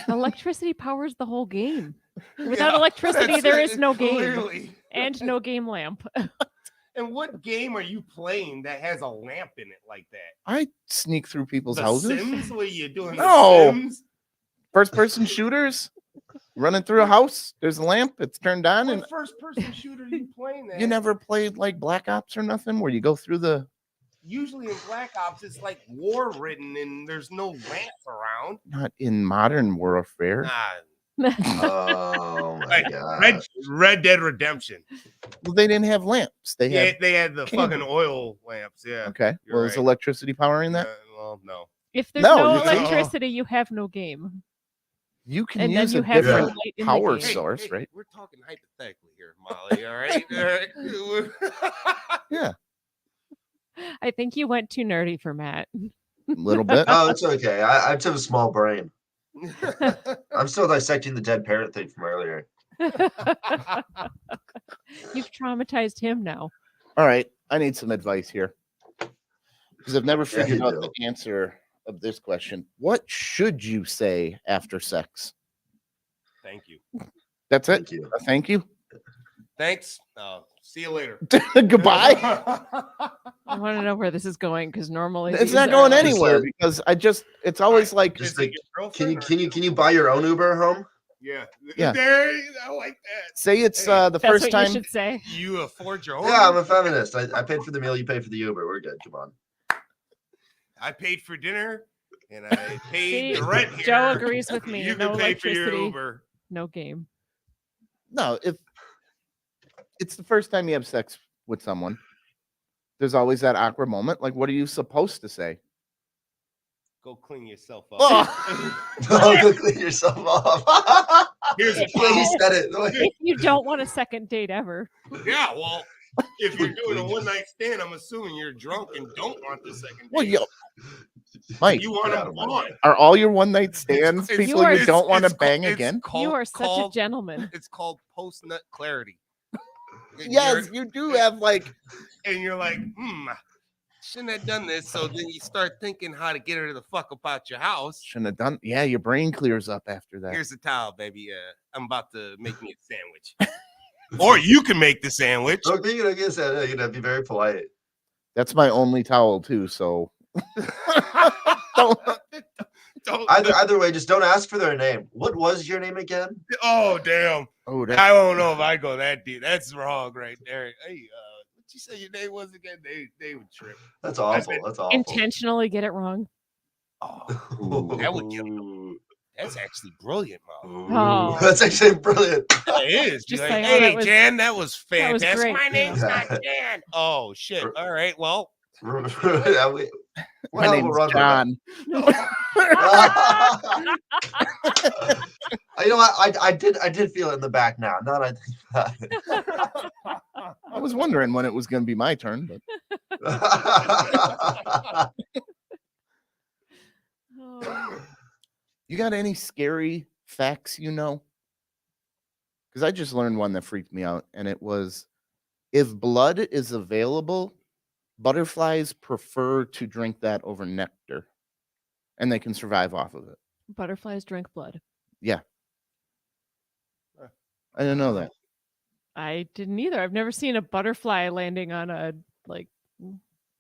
Electricity powers the whole game. Without Yeah, electricity, that's there it, is no game clearly. and no game lamp. And what game are you playing that has a lamp in it like that? I sneak through people's The houses. Sims? What are you doing? The No. Sims? First person shooters. Running through a house. There's a lamp. It's turned on. And What first person shooter are you playing that? you never played like Black Ops or nothing where you go through the. Usually in Black Ops, it's like war ridden and there's no lamps around. Not in modern warfare. Nah. Oh my Like, god. Red Dead Redemption. Well, they didn't have lamps. They Yeah, had. they had the candles. fucking oil lamps. Yeah. Okay. You're Well, is right. electricity powering that? Well, no. If there's No, no you can't. electricity, you have no game. You can And then use you a have no different light in the power game. source, right? We're talking hypothetically here, Molly. All right. All right. Yeah, I think you went too nerdy for Matt. a little bit. Oh, it's okay. I just have a small brain. I'm still dissecting the dead parrot thing from earlier. You've traumatized him now. All right, I need some advice here because I've never Yeah, figured you out do. the answer of this question. What should you say after sex? Thank you. That's it. Thank you. Thank you. Thanks. See you later. Goodbye. I want to know where this is going because normally It's these not are going like- anywhere because it's always like Just Is it like, your Can girlfriend you buy your own Uber home? Yeah. Yeah. There. I like that. say it's Hey, the That's first what time. you should say. You afford your own. Yeah, I'm a feminist. I paid for the meal. You pay for the Uber. We're good. Come on. I paid for dinner and I paid See, the rent here. Joe agrees with me. You No can pay for your electricity, Uber. no game. No, if it's the first time you have sex with someone, there's always that awkward moment. Like, what are you supposed to say? Go clean yourself up. Oh. Go clean yourself off. Here's a The way he towel. said it. If you don't want a second date ever, Yeah, well, if you're doing a one night stand, I'm assuming you're drunk and don't want the second. Well, date. yo, Mike, You want Get out to of my on. way. are all your one night stands It's- people it's- you don't want to it's bang called- again? You are such a gentleman. It's called post nut clarity. And Yes, you do have like. and you're like, shouldn't have done this. So then you start thinking how to get her the fuck up out your house. Shouldn't have done. Yeah, your brain clears up after that. Here's the towel, baby. I'm about to make me a sandwich. Or you can make the sandwich. Don't think I guess that you'd be very polite. That's my only towel too. So don't. Either way, just don't ask for their name. What was your name again? Oh damn! Oh, I don't know if I go that deep. That's wrong right there. Hey, what you say your name was again? They would trip. That's awful. That's awful. Intentionally get it wrong. Oh, that would kill you. That's actually brilliant, Mom. Oh. That's actually brilliant. It is. Just Just like, like, oh, hey, Jan, that was that was fantastic. great, My you name's know. not Jan. Oh shit. All right. Well, Yeah, My name's John. You know what? I did feel it in the back now. Now that I think about it. I was wondering when it was going to be my turn, but Oh. you got any scary facts you know? Because I just learned one that freaked me out, and it was if blood is available, butterflies prefer to drink that over nectar, and they can survive off of it. Butterflies drink blood. Yeah. I didn't know that. I didn't either. I've never seen a butterfly landing on a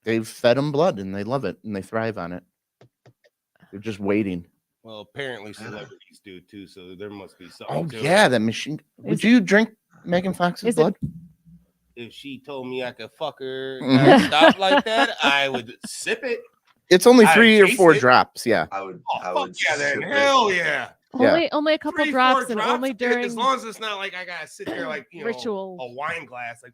They've fed them blood, and they love it, and they thrive on it. They're just waiting. well, apparently celebrities do too. So there must be something. Oh, to it. yeah, that machine. Would you drink Megan Fox's is it- blood? If she told me I could fuck her Mhm. stop like that, I would sip it. It's only I 3 or taste 4 it. drops. Yeah. I would. Oh, I fuck would yeah, then. sip it. Hell yeah. Yeah. only a couple 3-4 drops and only during as long as it's not like I gotta sit there like ritual. a wine glass like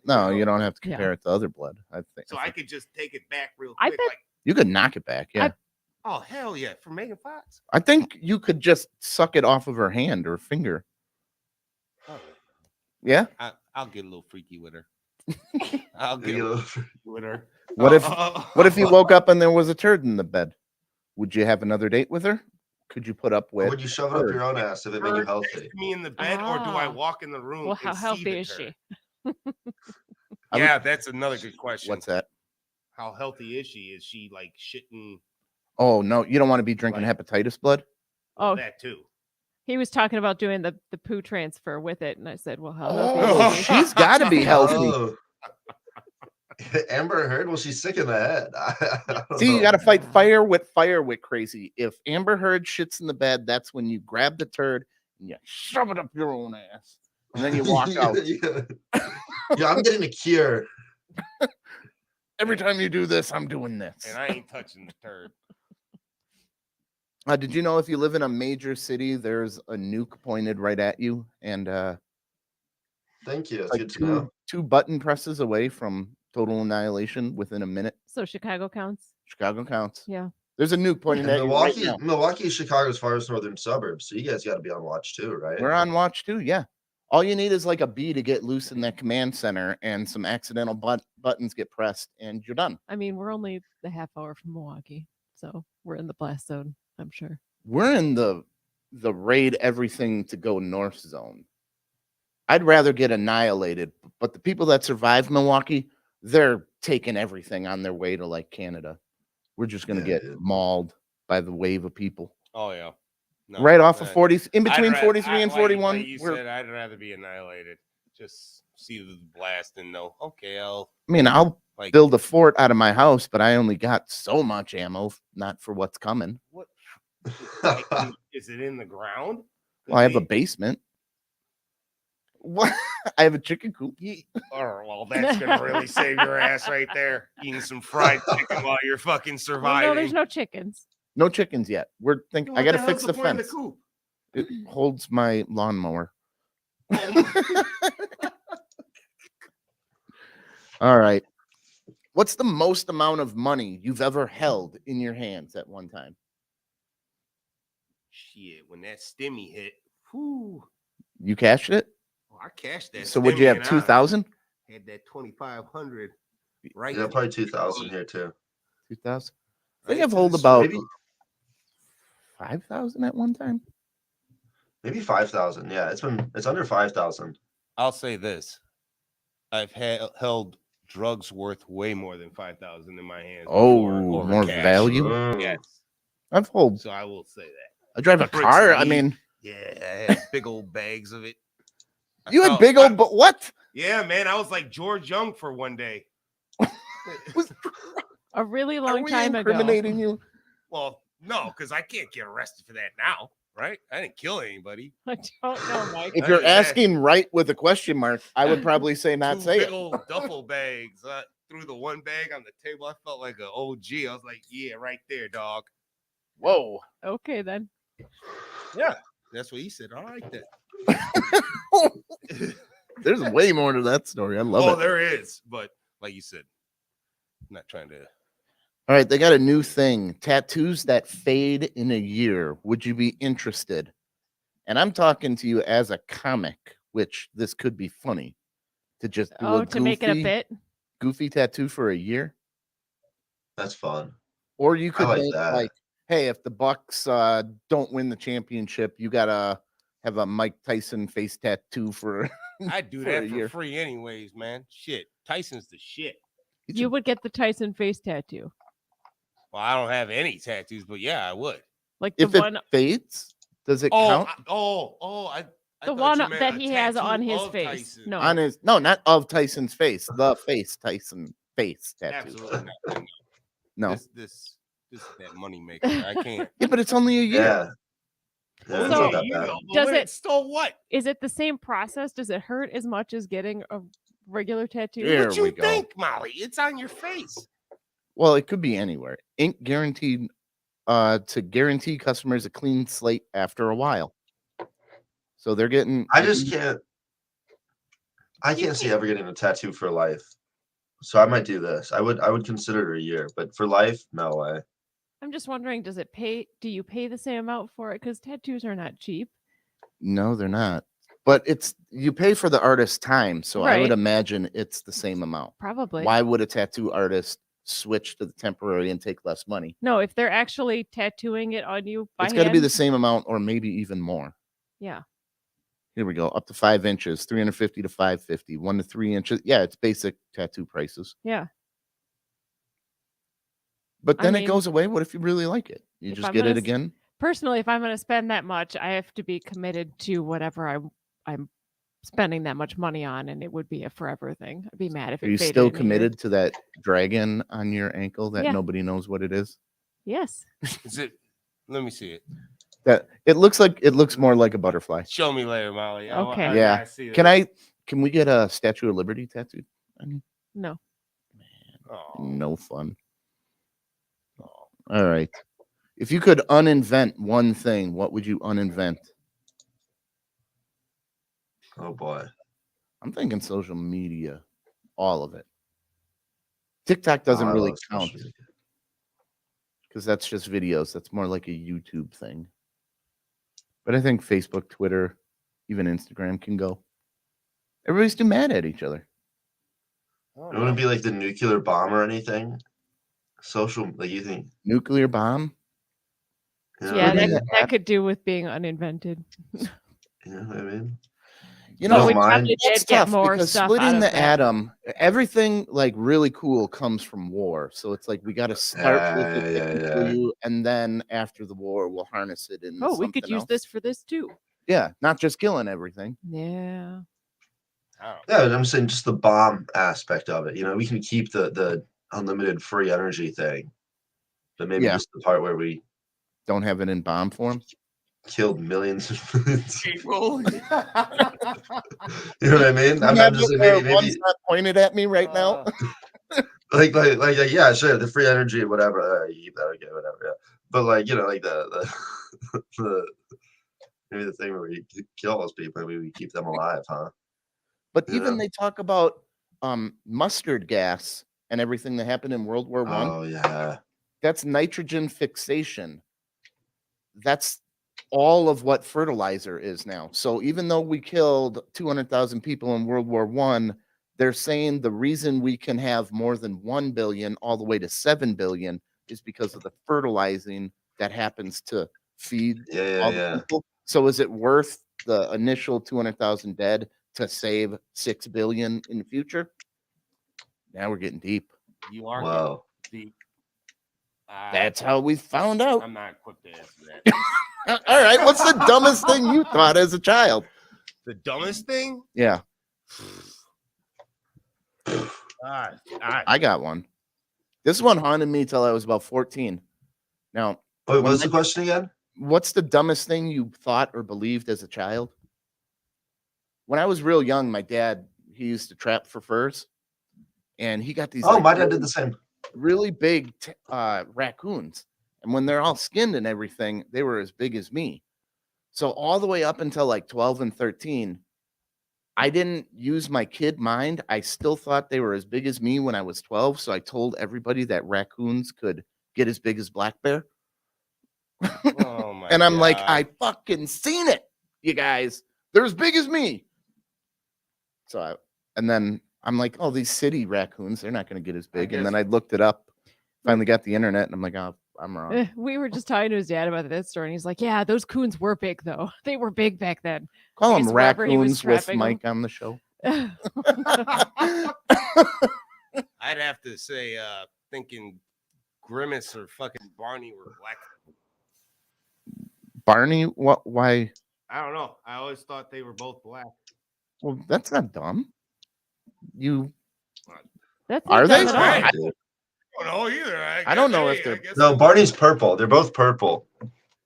No, you don't have to Yeah. compare it to other blood. I think. So I could just take it back real I quick. bet- Like, You could knock it back. Yeah. oh hell yeah, for Megan Fox. I think you could just suck it off of her hand or finger. Oh, Yeah. I'll get a little freaky with her. I'll get a You little know, freaky with her. What if you woke up and there was a turd in the bed? Would you have another date with her? Could you put up or with? would you shove it up your own ass if it made you Her healthy? next to me in the bed, or do I Ah. walk in the room? Well, how and see healthy the is turd? she? Yeah, that's another good question. What's that? How healthy is she? Is she like shitting Oh no, you don't want to be drinking Like- hepatitis blood. Oh, that too? he was talking about doing the poo transfer with it, and I said, "Well, how Oh, healthy is she?" she's got to be healthy. Oh. Amber Heard, well, she's sick in the head. I don't See, you know. got to fight fire with crazy. If Amber Heard shits in the bed, that's when you grab the turd and you shove it up your own ass, and then you walk out. Yeah, I'm getting a cure. Every time you do this, I'm doing this. And I ain't touching the turd. Did you know if you live in a major city, there's a nuke pointed right at you, and Thank you. That's like good to know. two button presses away from total annihilation within a minute? So Chicago counts. Chicago counts. Yeah. There's a nuke pointing And at you right Milwaukee, now. Milwaukee is Chicago's farthest northern suburb, so you guys got to be on watch too, right? We're on watch too. Yeah. All you need is like a bee to get loose in that command center, and some accidental buttons get pressed, and you're done. I mean, we're only the half hour from Milwaukee, so we're in the blast zone. I'm sure. We're in the raid everything to go north zone. I'd rather get annihilated, but the people that survive Milwaukee, they're taking everything on their way to like Canada. We're just gonna Yeah, get dude. mauled by the wave of people. Oh yeah. No, Right off of that- 40, in between I'd 43 and like 41. you we're- said, I'd rather be annihilated. Just see the blast and know, okay, I'll I mean, I'll like build a fort out of my house, but I only got so much ammo, not for what's coming. what is it in the ground? Well, I have a Could basement. What? I have a chicken coop. be- Or well, that's gonna really save your ass right there. Eating some fried chicken while you're fucking Well, surviving. no, there's no chickens. No chickens yet. We're thinking. I What got to hell's fix the point of fence. coop? It holds my lawnmower. All right. What's the most amount of money you've ever held in your hands at one time? Shit, when that stimmy hit, whoo, You cashed it? I cashed that. So would you stimmy have and I 2,000? Had that 2,500 right. Yeah, probably 2,000 here too. 2,000? I think right I've to hold the about Maybe 5,000 at one time. maybe 5,000. Yeah, it's under 5,000. I'll say this: I've held drugs worth way more than 5,000 in my hands. Oh, before, over more cash. value? Oh. Yes. I've hold. So I will say that. I drive a Bricks car. of I weed. mean, Yeah, I had big old bags of it. I you had felt- big old, but what? Yeah, man, I was like George Young for one day. A really Are long we time ago. incriminating you? Well, no, because I can't get arrested for that now, right? I didn't kill anybody. I don't know, Mike. If I you're mean, that- asking right with a question mark, I would probably say not Two say big it. old duffel bags. I threw the one bag on the table. I felt like an OG. I was like, yeah, right there, dog. Whoa. Okay, then. Yeah, that's what he said. All right, then. There's way more to that story. I love Oh, it. there is. But like you said, I'm not trying to. All right, they got a new thing: tattoos that fade in a year. Would you be interested? And I'm talking to you as a comic, which this could be funny to just do a To make it a bit. goofy tattoo for a year. That's fun. Or you could like make that. like, hey, if the Bucks don't win the championship, you gotta have a Mike Tyson face tattoo for. I'd do For that a for year. free, anyways, man. Shit, Tyson's the shit. You would get the Tyson face tattoo. Well, I don't have any tattoos, but yeah, I would. Like the If it one fades, does it Oh, count I the thought one you meant that a he has tattoo on his of face. Tyson. No. on his? No, not of Tyson's face. The face Tyson face tattoo. Absolutely not. No. This is that money maker. I can't. Yeah, but it's only a year. Yeah. Oh, It's So- not that bad. Does Does it- it still what? Is it the same process? Does it hurt as much as getting a regular tattoo? Yeah. There What we you go. think, Molly? It's on your face. Well, it could be anywhere. Ink guaranteed to guarantee customers a clean slate after a while. So they're getting. I just can't. I can't see ever getting a tattoo for life. So I might do this. I would consider it a year, but for life, no way. I'm just wondering, do you pay the same amount for it? Because tattoos are not cheap. No, they're not. But it's you pay for the artist's time, so I would Right. imagine it's the same amount. Probably. Why would a tattoo artist switch to the temporary and take less money? No, if they're actually tattooing it on you by It's got to be hand, the same amount or maybe even more. Yeah. Here we go. Up to 5 inches, 350 to 550, 1 to 3 inches. Yeah, it's basic tattoo prices. Yeah. But I then it mean, goes away. What if you really like it? You if just I'm get gonna it s- again? Personally, if I'm going to spend that much, I have to be committed to whatever I'm spending that much money on, and it would be a forever thing. I'd be mad if Are it you faded still in a year. committed to that dragon on your ankle that Yeah. nobody knows what it is? Yes. Is it? Let me see it. That it looks more like a butterfly. Show me later, Molly. Okay. I Yeah. gotta see Can we get a Statue of Liberty tattooed? No. Oh, No fun. All right. If you could uninvent one thing, what would you uninvent? Oh boy. I'm thinking social media, all of it. TikTok doesn't Oh, I really love count social media. because that's just videos. That's more like a YouTube thing. But I think Facebook, Twitter, even Instagram can go. Everybody's too mad at each other. It wouldn't be like the nuclear bomb or anything. Social, like you think? Nuclear bomb? You know Yeah, what I that- mean? that could do with being uninvented. You know what I mean? You But know, we probably that's did get tough more because stuff out splitting of the that. atom, everything like really cool comes from war. So it's like we got to start with the thing Yeah. for you, and then after the war, we'll harness it in. Oh, we could use this for this too. Yeah, not just killing everything. Yeah. Yeah, but I'm saying just the bomb aspect of it. You know, we can keep the unlimited free energy thing, but maybe Yeah. just the part where we Don't have it in bomb form. killed millions and millions. people. You know what I mean? I'm Have just it saying where maybe one's not pointed at me right now. like yeah, sure, the free energy, whatever. You keep that, okay, whatever. Yeah. But like like the the maybe the thing where we kill those people, maybe we keep them alive, huh? But You even know? they talk about mustard gas and everything that happened in World War One. Oh yeah. That's nitrogen fixation. That's all of what fertilizer is now. So even though we killed 200,000 people in World War One, they're saying the reason we can have more than 1 billion all the way to 7 billion is because of the fertilizing that happens to feed Yeah, all the people. So is it worth the initial 200,000 dead to save 6 billion in the future? Now we're getting deep. You are Wow. getting deep. That's how we found out. I'm not equipped to answer that. All right. What's the dumbest thing you thought as a child? The dumbest thing? Yeah, I I got one. This one haunted me till I was about 14. Now, Wait, when what's the question again? what's the dumbest thing you thought or believed as a child? When I was real young, my dad, he used to trap for furs, and he got these Oh, like, my dad did the same. really big raccoons. And when they're all skinned and everything, they were as big as me. So all the way up until like 12 and 13, I didn't use my kid mind. I still thought they were as big as me when I was 12. So I told everybody that raccoons could get as big as black bear. Oh my And I'm like, God. I fucking seen it, you guys. They're as big as me. And then I'm like, oh, these city raccoons, they're not going to get as big. And then I looked it up, finally got the internet, and I'm like, oh, I'm wrong. We were just talking to his dad about that story, and he's like, "Yeah, those coons were big, though. They were big back then." Call I them guess wherever he was raccoons with trapping Mike on the show. them. I'd have to say, thinking Grimace or fucking Barney were black. Barney, what? Why? I don't know. I always thought they were both black. Well, that's not dumb. That's Are not they? dumb at all. I don't know either. I don't know if they're- guess No, I'm- Barney's purple. They're both purple.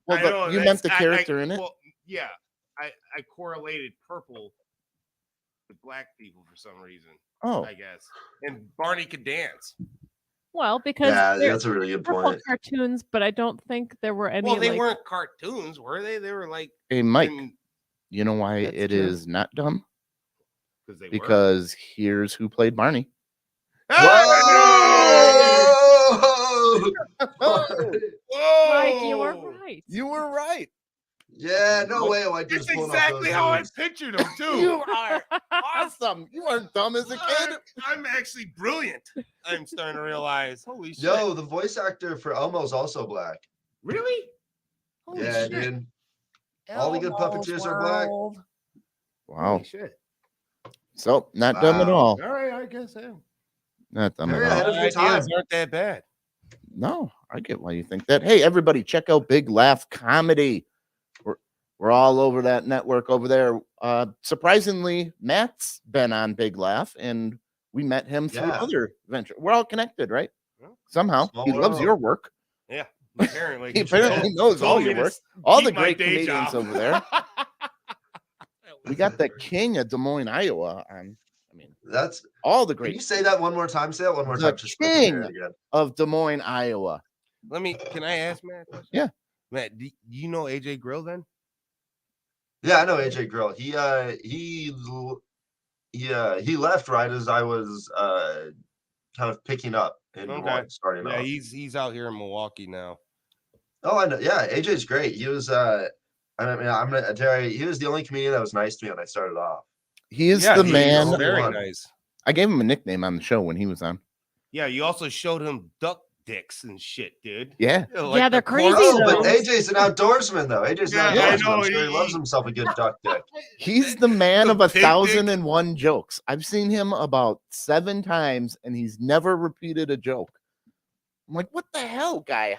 Well, I but know, you that's- meant the character in it. Well, yeah, I correlated purple with black people for some reason. Oh, I guess. And Barney could dance. Well, because Yeah, they're that's a really good purple point. cartoons, but I don't think there were any. Well, they like, weren't cartoons, were they? They were like hey, Mike, in- you know why That's it true. is not dumb? they were. Because here's who played Barney. Whoa! Mike, you were right. You were right. Yeah, no way. I That's just pulled off exactly those how I moves. pictured them too. You are awesome. You weren't dumb as a kid. I'm actually brilliant. I'm starting to realize. Holy shit! Yo, the voice actor for Elmo's also black. Really? Holy Yeah, shit. dude. All the good puppeteers are black. Wow. Holy shit! So not dumb at Wow. all. All right, I guess so. Not dumb Very at ahead all. of your Ideas time. aren't that bad. No, I get why you think that. Hey, everybody, check out Big Laugh Comedy. We're all over that network over there. Surprisingly, Matt's been on Big Laugh, and we met him through Yeah. other venture. We're all connected, right? Yeah. Somehow. Small He loves world. your work. Yeah, apparently. He apparently knows all your work. All the great comedians over there. We got the king of Des Moines, Iowa on. I mean, That's. all the Can you great say that one more time? Say that one more The time. Just so I can hear it king. again. of Des Moines, Iowa. Can I ask Matt a question? Yeah. Matt, do you know AJ Grill then? Yeah, I know AJ Grill. He left right as I was kind of picking up in Des Okay. Moines, starting Yeah, off. he's out here in Milwaukee now. Oh, I know. Yeah, AJ's great. He was I mean, I'm gonna Terry. He was the only comedian that was nice to me when I started off. He is Yeah, the he's man. Very One. nice. I gave him a nickname on the show when he was on. Yeah, you also showed him duck dicks and shit, dude. Yeah. Yeah, they're crazy, Oh, though. but AJ's an outdoorsman though. AJ's an Yeah, I outdoorsman. know. I'm sure he He- loves himself a good duck dick. He's the man of The big 1,001 jokes. I've seen him about 7 times and he's never repeated a joke. I'm like, what the hell, guy?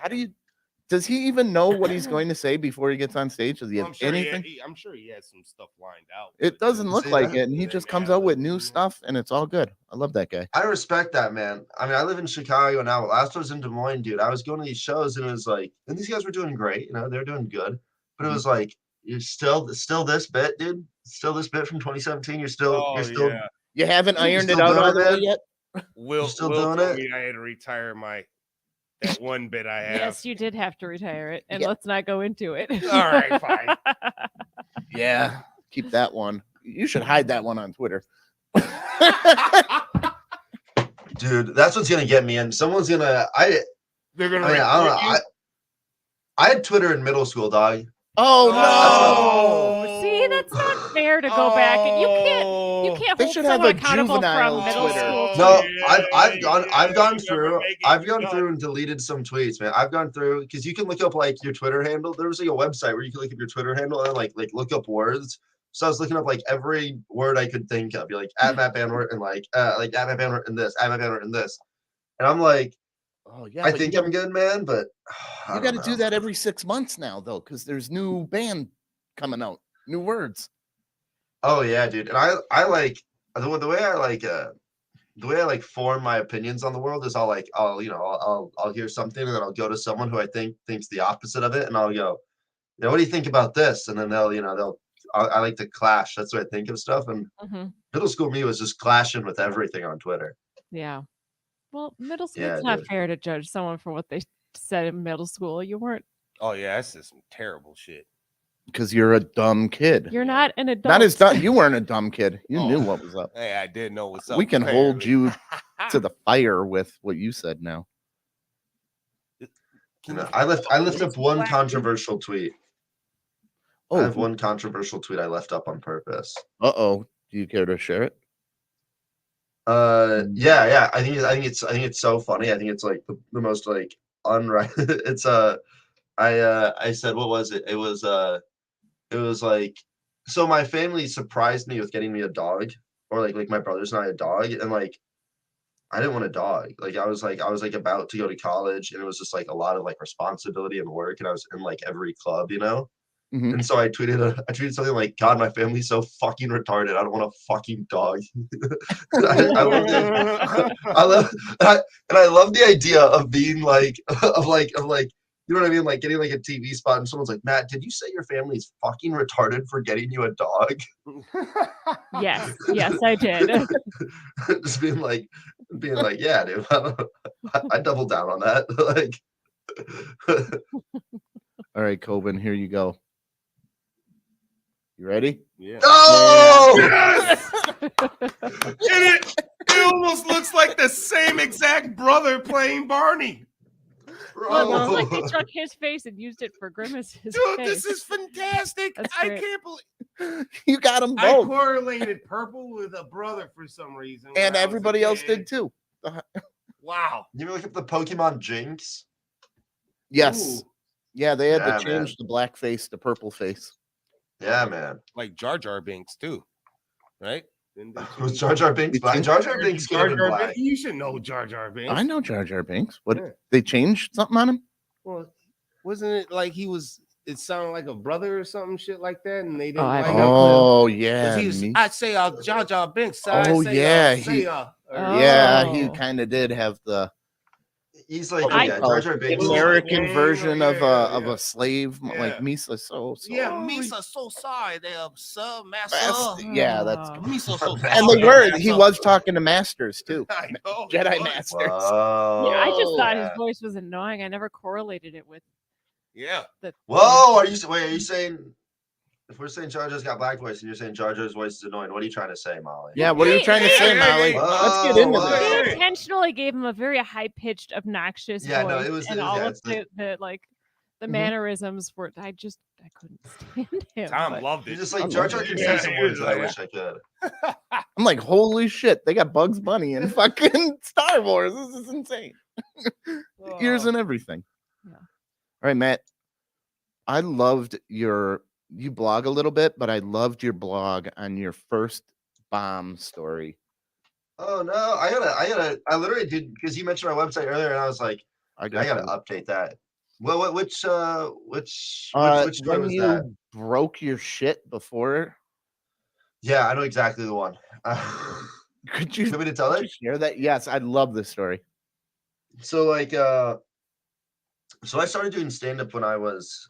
Does he even know what he's going to say before he gets on stage? Does he have I'm sure anything? I'm sure he has some stuff lined out. It doesn't look See like that? it. And he Yeah, just man, comes out with but- new stuff and it's all good. I love that guy. I respect that, man. I mean, I live in Chicago now, but last I was in Des Moines, dude. I was going to these shows and it was like, and these guys were doing great, they're doing good. But it was like, you're still this bit, dude. Still this bit from 2017. You're still yeah. You haven't You ironed it still out doing all it, the way man? yet? Will still Will doing told it? me I had to retire that one bit I have. Yes, you did have to retire it, and Yeah. let's not go into it. All right, fine. Yeah. Keep that one. You should hide that one on Twitter. dude. That's what's gonna get me. And someone's gonna. They're gonna. I mean, I don't report know. you? I had Twitter in middle school, dog. Oh, Oh, See, that's not fair to go back and you can't They hold should have someone a accountable juvenile from middle Twitter. school. No, tweets. I've gone you never through make it, I've you're gone done. through and deleted some tweets, man. I've gone through because you can look up like your Twitter handle. There was like a website where you could look up your Twitter handle and like look up words. So I was looking up like every word I could think of. You're like at Matt Banwart and like at Matt Banwart and this, at Matt Banwart and this. And I'm like, Oh yeah, I but think you I'm good, man, but you got to do that every 6 months now, though, because there's new band coming out, new words. Oh yeah, dude. And I like the way I like form my opinions on the world is I'll hear something and then I'll go to someone who I thinks the opposite of it and I'll go, what do you think about this? And then I like to clash. That's what I think of stuff. And middle school me was just clashing with everything on Twitter. Yeah. Well, middle school, Yeah, it's not dude. fair to judge someone for what they said in middle school. You weren't. Oh yeah, that's just some terrible shit. Because you're a dumb kid. You're not an adult. Not as dumb. You weren't a dumb kid. You knew what was up. Hey, I did know what's up. We can hold apparently. you to the fire with what you said now. I left up one controversial tweet. I Oh, have one controversial tweet I left up on purpose. Do you care to share it? Yeah. I think it's so funny. I think it's like the most like unright. It's I said, what was it? It was like, so my family surprised me with getting me a dog, or like my brothers and I a dog, and like I didn't want a dog. Like I was about to go to college, and it was just like a lot of like responsibility and work, and I was in like every club, Mhm. And so I tweeted something like, "God, my family's so fucking retarded. I don't want a fucking dog." I love it. I love the idea of being like of like you know what I mean? Like getting like a TV spot and someone's like, "Matt, did you say your family's fucking retarded for getting you a dog?" Yes, I did. Just being like, yeah, dude. I double down on that. Like, All right, Kobin, here you go. You ready? Yeah. no! Yes! It almost looks like the same exact brother playing Barney. Well, Bro. it's like they took his face and used it for Grimace's Dude, face. this is fantastic. That's I great. can't believe You got them I both. correlated purple with a brother for some reason. when And I was a everybody else kid. did too. Wow. You look at the Pokemon Jinx. Yes. Ooh, Yeah, they had Yeah, to change the black face to purple face. Yeah, man. like Jar Jar Binks too, right? Was Jar Jar Binks black? Jar Jar Binks could have been black. Binks? You should know Jar Jar Binks. I know Jar Jar Binks. What Yeah. they changed something on him? Well, wasn't it like he was? It sounded like a brother or something shit like that, and they didn't I like have him. no Oh 'Cause yeah. he was, me- I'd say Jar Jar Binks. Oh, yeah, yeah, he Oh. kind of did have the He's like, I- yeah, Jar Jar Binks. American Yeah, version of yeah. a slave, Yeah. like Misa. So Yeah, sorry. Misa, so sorry, there, sir, master. Master- yeah, that's Oh. Misa, so sorry. and they were. He master. was talking to masters too. I know. Jedi he was. masters. Whoa. Yeah, I just thought yeah. his voice was annoying. I never correlated it with Yeah. the. Whoa, are you saying if we're saying Jar Jar's got black voice and you're saying Jar Jar's voice is annoying, what are you trying to say, Molly? Yeah, what are you trying to say, Hey, Molly? hey, Let's get into whoa, this. whoa. They intentionally gave him a very high pitched, obnoxious Yeah, voice, no, it was- and it was- all yeah, of it's the- the like the Mhm. mannerisms were. I couldn't stand him. Tom but- loved You're it. just I like Jar love Jar it. can Yeah, say some he words was that I like- wish I could. I'm like, holy shit, they got Bugs Bunny and fucking Star Wars. This is insane. Ears Oh. and everything. Yeah. All right, Matt. I loved you blog a little bit, but I loved your blog on your first bomb story. Oh no, I literally did because you mentioned our website earlier, and I was like, I I got gotta that. update that. Well, which story When was you that? broke your shit before. Yeah, I know exactly the one. Could you, Want me to tell could you it? share that? Yes, I love this story. So like so I started doing stand-up when I was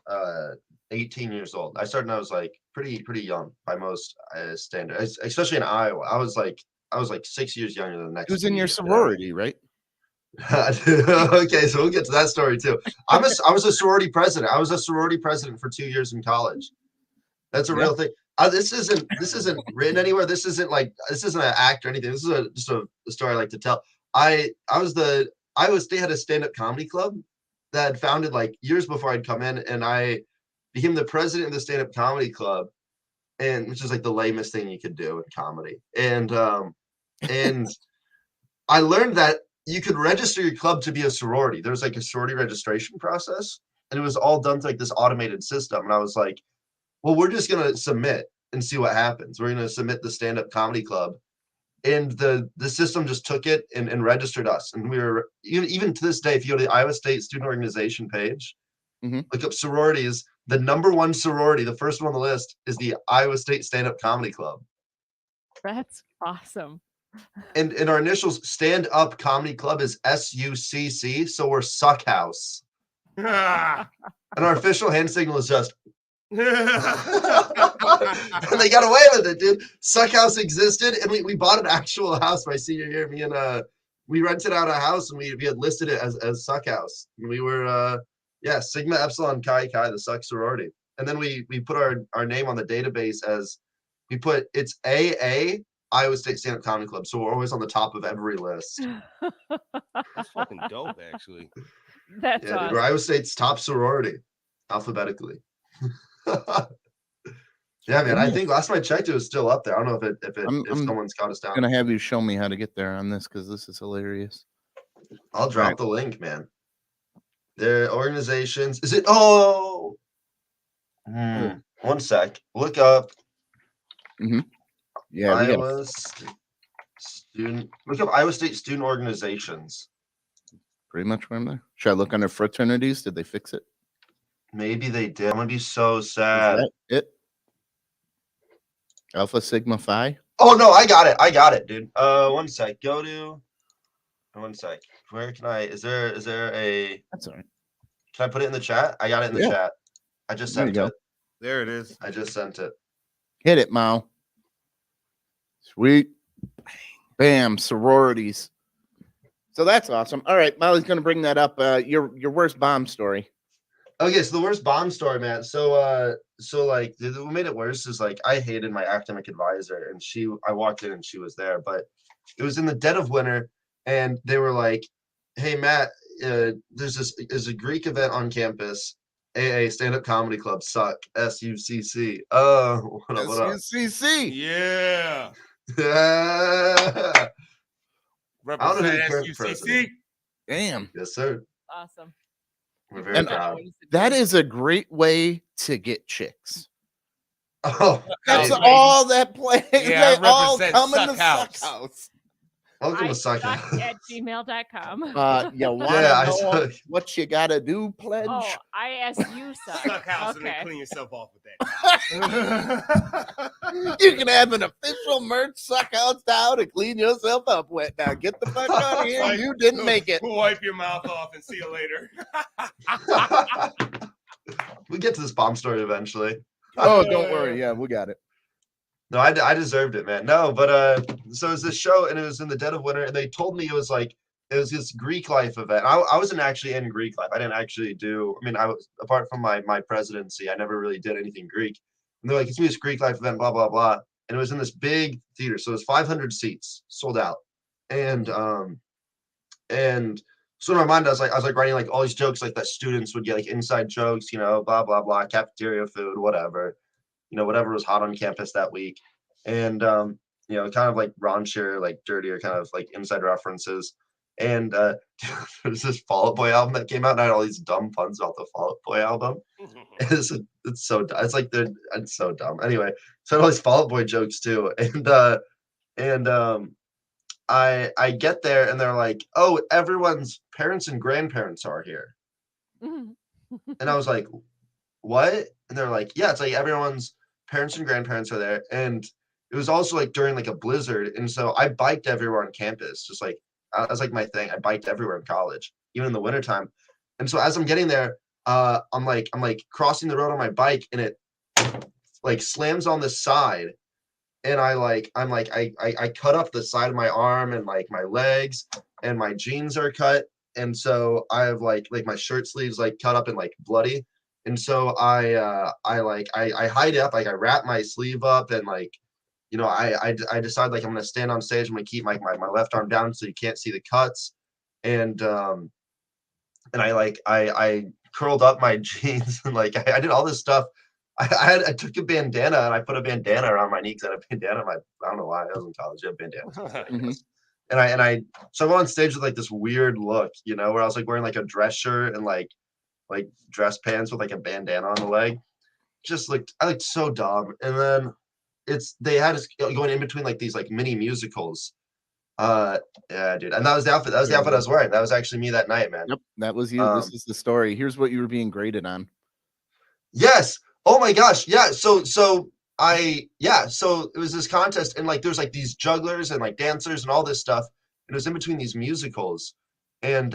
18 years old. I started when I was like pretty young by most standards, especially in Iowa. I was like 6 years younger than the next. It was in your kid, sorority, right? Okay, so we'll get to that story too. I was a sorority president. I was a sorority president for 2 years in college. That's a Yeah. real thing. This isn't written anywhere. This isn't an act or anything. This is just a story I like to tell. They had a stand-up comedy club that had founded like years before I'd come in, and I became the president of the stand-up comedy club. and which is like the lamest thing you could do in comedy. And I learned that you could register your club to be a sorority. There's like a sorority registration process, and it was all done through like this automated system. And I was like, well, we're just gonna submit and see what happens. We're gonna submit the stand-up comedy club. And the system just took it and registered us. And we were even to this day, if you go to the Iowa State Student Organization page, look up sororities, the number one sorority, the first one on the list, is the Iowa State Stand-Up Comedy Club. That's awesome. And our initials Stand Up Comedy Club is SUCC, so we're Suck House. And our official hand signal is just and they got away with it, dude. Suck House existed, and we bought an actual house my senior year. Me and we rented out a house, and we had listed it as Suck House. And we were Sigma Epsilon Chi Chi, the Suck sorority. And then we put our name on the database as we put it's AA Iowa State Stand-Up Comedy Club, so we're always on the top of every list. That's fucking dope, actually. That's awesome. We're Iowa State's top sorority, alphabetically. Yeah, man. I think last time I checked, it was still up there. I don't know if someone's got us down. I'm gonna have you show me how to get there on this because this is hilarious. I'll drop the link, man. Their organizations. Is it? Oh, 1 sec. Look up. Yeah, Iowa Student. Look up Iowa State student organizations. pretty much where I'm there. Should I look under fraternities? Did they fix it? Maybe they did. I'm gonna be so sad. Is that it? Alpha Sigma Phi? Oh no, I got it, dude. 1 sec. Go to 1 sec. Where can I is there a That's all right. Can I put it in the chat? I got it in the chat. I just There you sent go. it. There it is. I just sent it. Hit it, Mao. Sweet. Bam, sororities. So that's awesome. All right, Molly's gonna bring that up. Your worst bomb story. Okay, so the worst bomb story, man. So like what made it worse is like I hated my academic advisor, and I walked in and she was there, but it was in the dead of winter, and they were like, "Hey Matt, there's a Greek event on campus. AA Stand-Up Comedy Club, Suck, SUCC. Oh, what up? SUCC. Yeah. Yeah. Represent SUCC. Damn. Yes, sir. Awesome. We're very And proud. that is a great way to get chicks. Oh, That's Hey, all that play. Yeah, they all represent come in Suck the House. Suck House. welcome to Suck House. at gmail.com. You want to Yeah, know what you got to do, pledge? Oh, ISU suck. Suck House and Okay. then clean yourself off with that. You can have an official merch Suck House down and clean yourself up wet. Now get the fuck out of here. Like, You didn't make it. Wipe your mouth off and see you later. We get to this bomb story eventually. Oh, don't worry. Yeah, we got it. No, I deserved it, man. No, but so it was this show, and it was in the dead of winter, and they told me it was this Greek life event. I wasn't actually in Greek life. I didn't actually do. I mean, I was apart from my presidency, I never really did anything Greek. And they're like, it's gonna be this Greek life event, blah blah blah. And it was in this big theater, so it was 500 seats, sold out. And so in my mind, I was like writing like all these jokes like that students would get, like inside jokes, blah blah blah, cafeteria food, whatever. Whatever was hot on campus that week. And, kind of like raunchier, like dirtier, kind of like inside references. And there's this Fall Out Boy album that came out, and I had all these dumb puns about the Fall Out Boy album. It's so dumb. It's so dumb. Anyway, so I had all these Fall Out Boy jokes too. And I get there, and they're like, oh, everyone's parents and grandparents are here. And I was like, what? And they're like, yeah, it's like everyone's parents and grandparents are there. And it was also like during like a blizzard. And so I biked everywhere on campus, just like, that was like my thing. I biked everywhere in college, even in the wintertime. And so as I'm getting there, I'm like crossing the road on my bike, and it like slams on the side. And I cut up the side of my arm and like my legs, and my jeans are cut. And so I have like my shirt sleeves like cut up and like bloody. And so I hide it up, like I wrap my sleeve up, and like, I decide like I'm gonna stand on stage. I'm gonna keep my left arm down so you can't see the cuts. And I curled up my jeans, and like I did all this stuff I took a bandana and I put a bandana around my knee because I had a bandana. I don't know why. I was in college. I had bandanas. Mhm. So I went on stage with like this weird look, where I was like wearing like a dress shirt and like dress pants with like a bandana on the leg. I looked so dumb. And then they had us going in between like these like mini musicals. Yeah, dude. And that was the outfit. That was the outfit I was wearing. That was actually me that night, man. Yep, that was you. This is the story. Here's what you were being graded on. Yes. Oh my gosh. Yeah. So it was this contest and like there's like these jugglers and like dancers and all this stuff. And it was in between these musicals. And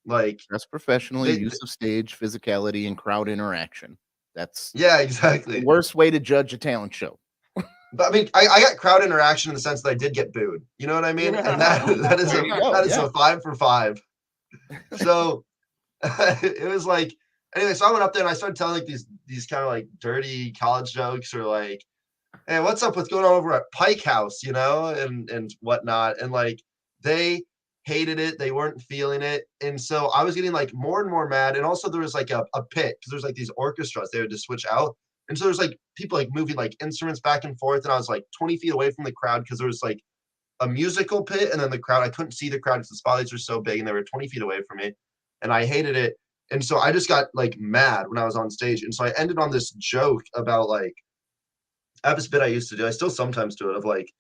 like Dress professionally, use of stage, physicality, and crowd interaction. That's exactly the worst way to judge a talent show. But I mean, I got crowd interaction in the sense that I did get booed. You know what I mean? And that is a 5 for 5. So it was like, anyway, so I went up there and I started telling like these kind of like dirty college jokes or like, hey, what's up? What's going on over at Pike House, and whatnot. And like they hated it. They weren't feeling it. And so I was getting like more and more mad. And also there was like a pit because there's like these orchestras they would just switch out. And so there's like people like moving like instruments back and forth. And I was like 20 feet away from the crowd because there was like a musical pit and then the crowd. I couldn't see the crowd because the spotlights were so big and they were 20 feet away from me. And I hated it. And so I just got like mad when I was on stage. And so I ended on this joke about like, I have this bit I used to do. I still sometimes do it of like,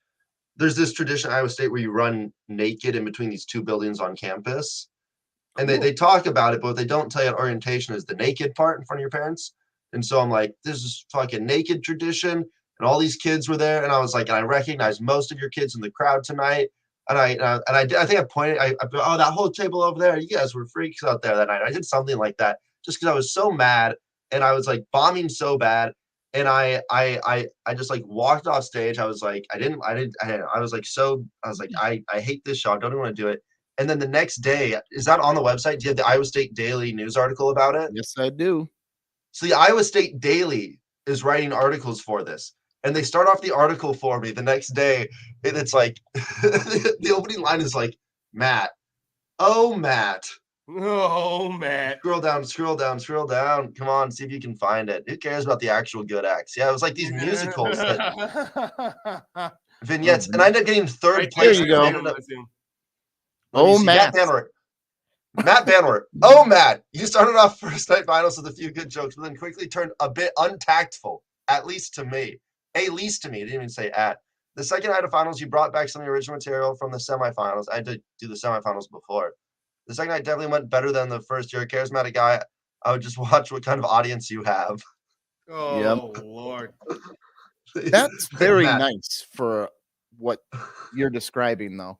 there's this tradition at Iowa State where you run naked in between these two buildings on campus. And they talk about it, but what they don't tell you at orientation is the naked part in front of your parents. And so I'm like, this is fucking naked tradition. And all these kids were there. And I was like, and I recognize most of your kids in the crowd tonight. And I think I pointed, oh, that whole table over there, you guys were freaks out there that night. I did something like that just because I was so mad and I was like bombing so bad. And I just like walked off stage. I was like, I was like, I hate this show. I don't even want to do it. And then the next day, is that on the website? Do you have the Iowa State Daily news article about it? Yes, I do. So the Iowa State Daily is writing articles for this. And they start off the article for me the next day. And it's like, the opening line is like, Matt. Oh, Matt. Oh, Matt. Scroll down. Come on, see if you can find it. Who cares about the actual good acts? Yeah, it was like these musicals vignettes. And I ended up getting third place. There you go. Oh, Matt Banwart. Matt Banwart. Oh, Matt. You started off first night finals with a few good jokes, but then quickly turned a bit untactful, at least to me. At least to me. It didn't even say at. The second night of finals, you brought back some of the original material from the semifinals. I had to do the semifinals before. The second night definitely went better than the first year. Charismatic guy. I would just watch what kind of audience you have. Oh, Lord. That's very nice for what you're describing, though.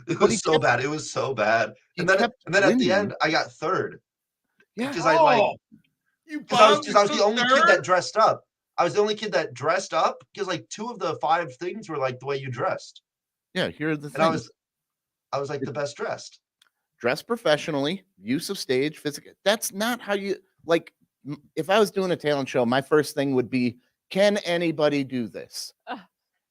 It was so bad. It was so bad. And then at the end, I got third. Yeah. Because I was the only kid that dressed up. I was the only kid that dressed up because like 2 of the 5 things were like the way you dressed. Yeah, here are the things. And I was like the best dressed. Dress professionally, use of stage, physical. That's not how you like. If I was doing a talent show, my first thing would be, can anybody do this?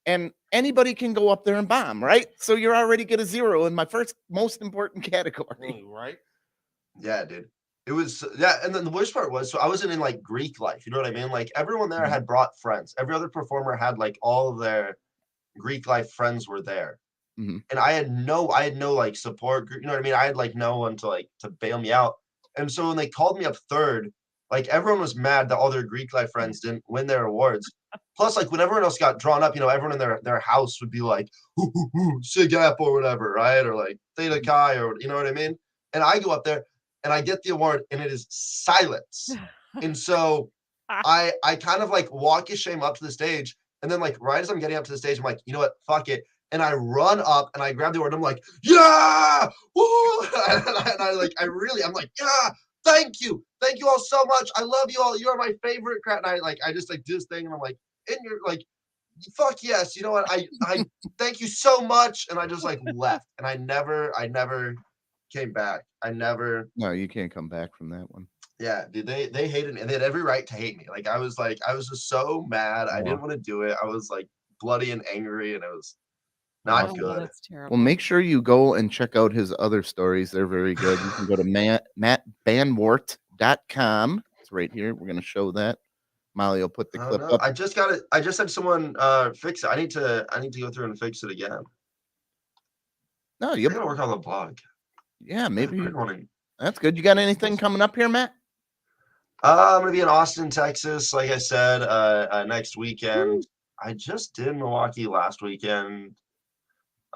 And anybody can go up there and bomb, right? So you're already get a 0 in my first most important category. Right? Yeah, dude. It was, yeah. And then the worst part was, so I wasn't in like Greek life. You know what I mean? Like everyone there had brought friends. Every other performer had like all of their Greek life friends were there. Mm-hmm. And I had no like support group. You know what I mean? I had like no one to bail me out. And so when they called me up third, like everyone was mad that all their Greek life friends didn't win their awards. Plus, like when everyone else got drawn up, everyone in their house would be like, Sig Up or whatever, right? Or like Theta Chi, or you know what I mean? And I go up there and I get the award and it is silence. And so I kind of like walk a shame up to the stage. And then like right as I'm getting up to the stage, I'm like, you know what? Fuck it. And I run up and I grab the award and I'm like, yeah, woo! And I'm like, yeah, thank you all so much. I love you all. You're my favorite crowd. And I just like do this thing and I'm like, and you're like, fuck yes. You know what? I thank you so much. And I just like left and I never came back. No, you can't come back from that one. Yeah, dude, they hated me and they had every right to hate me. I was just so mad. I didn't want to do it. I was like bloody and angry and it was not good. That's terrible. Well, make sure you go and check out his other stories. They're very good. You can go to mattbanwart.com. It's right here. We're going to show that. Molly will put the I clip don't know. up. I just had someone fix it. I need to go through and fix it again. No, I you gotta work on the blog. yeah, maybe Good morning. that's good. You got anything coming up here, Matt? I'm gonna be in Austin, Texas, like I said, next weekend. I just did Milwaukee last weekend.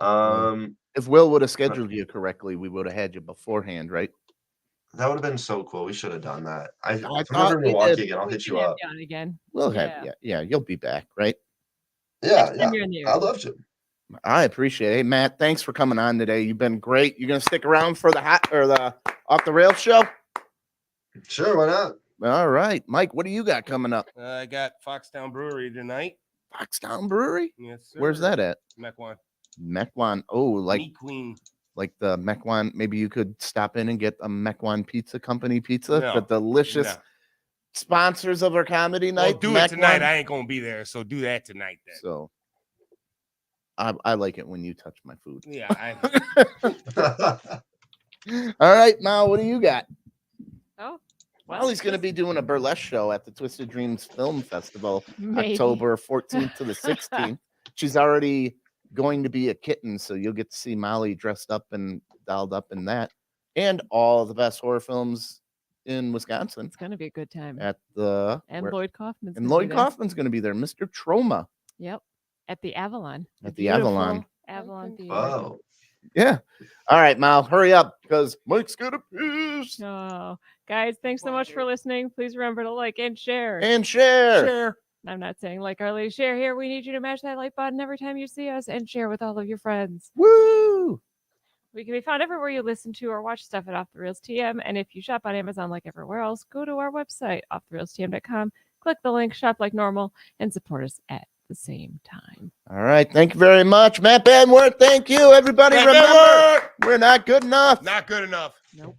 If Will would have scheduled you correctly, we would have had you beforehand, right? That would have been so cool. We should have done that. If I'm thought ever in we Milwaukee did. again, I'll We hit can you have up. you on again. We'll Yeah. have yeah, you'll be back, right? Yeah, Next time you're in the I'd area. love to. I appreciate it. Hey, Matt, thanks for coming on today. You've been great. You're gonna stick around for the Off the Rails show? Sure, why not? All right, Mike, what do you got coming up? I got Foxtown Brewery tonight. Foxtown Brewery? Yes, sir. Where's that at? Mequon. Mequon. Oh, like Meat Queen. like the Mequon. Maybe you could stop in and get a Mequon Pizza Company pizza. No, The delicious no. sponsors of our comedy Well, night. do it tonight. I ain't gonna be there, so do that tonight then. So I like it when you touch my food. Yeah. All right, Mal, what do you got? Oh, Molly's going to be doing a burlesque show at the Twisted Dreams Film Festival, maybe. October 14th to the 16th. She's already going to be a kitten, so you'll get to see Molly dressed up and dolled up in that, and all the best horror films in Wisconsin It's gonna be a good time. at the And where- Lloyd Kaufman's and gonna Lloyd be there. Kaufman's going to be there. Mr. Trauma. Yep. At the Avalon. At the Avalon. Avalon Theater. Oh, Yeah. All right, Mal, hurry up because Mike's going to piss. Oh, guys, thanks so much for listening. Please remember to like and share. And share. I'm not saying like our lady share here. We need you to mash that like button every time you see us and share with all of your friends. Woo! We can be found everywhere you listen to or watch stuff at Off the Rails TM. And if you shop on Amazon like everywhere else, go to our website, offtherailstm.com, click the link, shop like normal, and support us at the same time. All right. Thank you very much, Matt Banwart. Thank you, everybody. Matt Remember, Banwart! we're not good enough. Not good enough. Nope.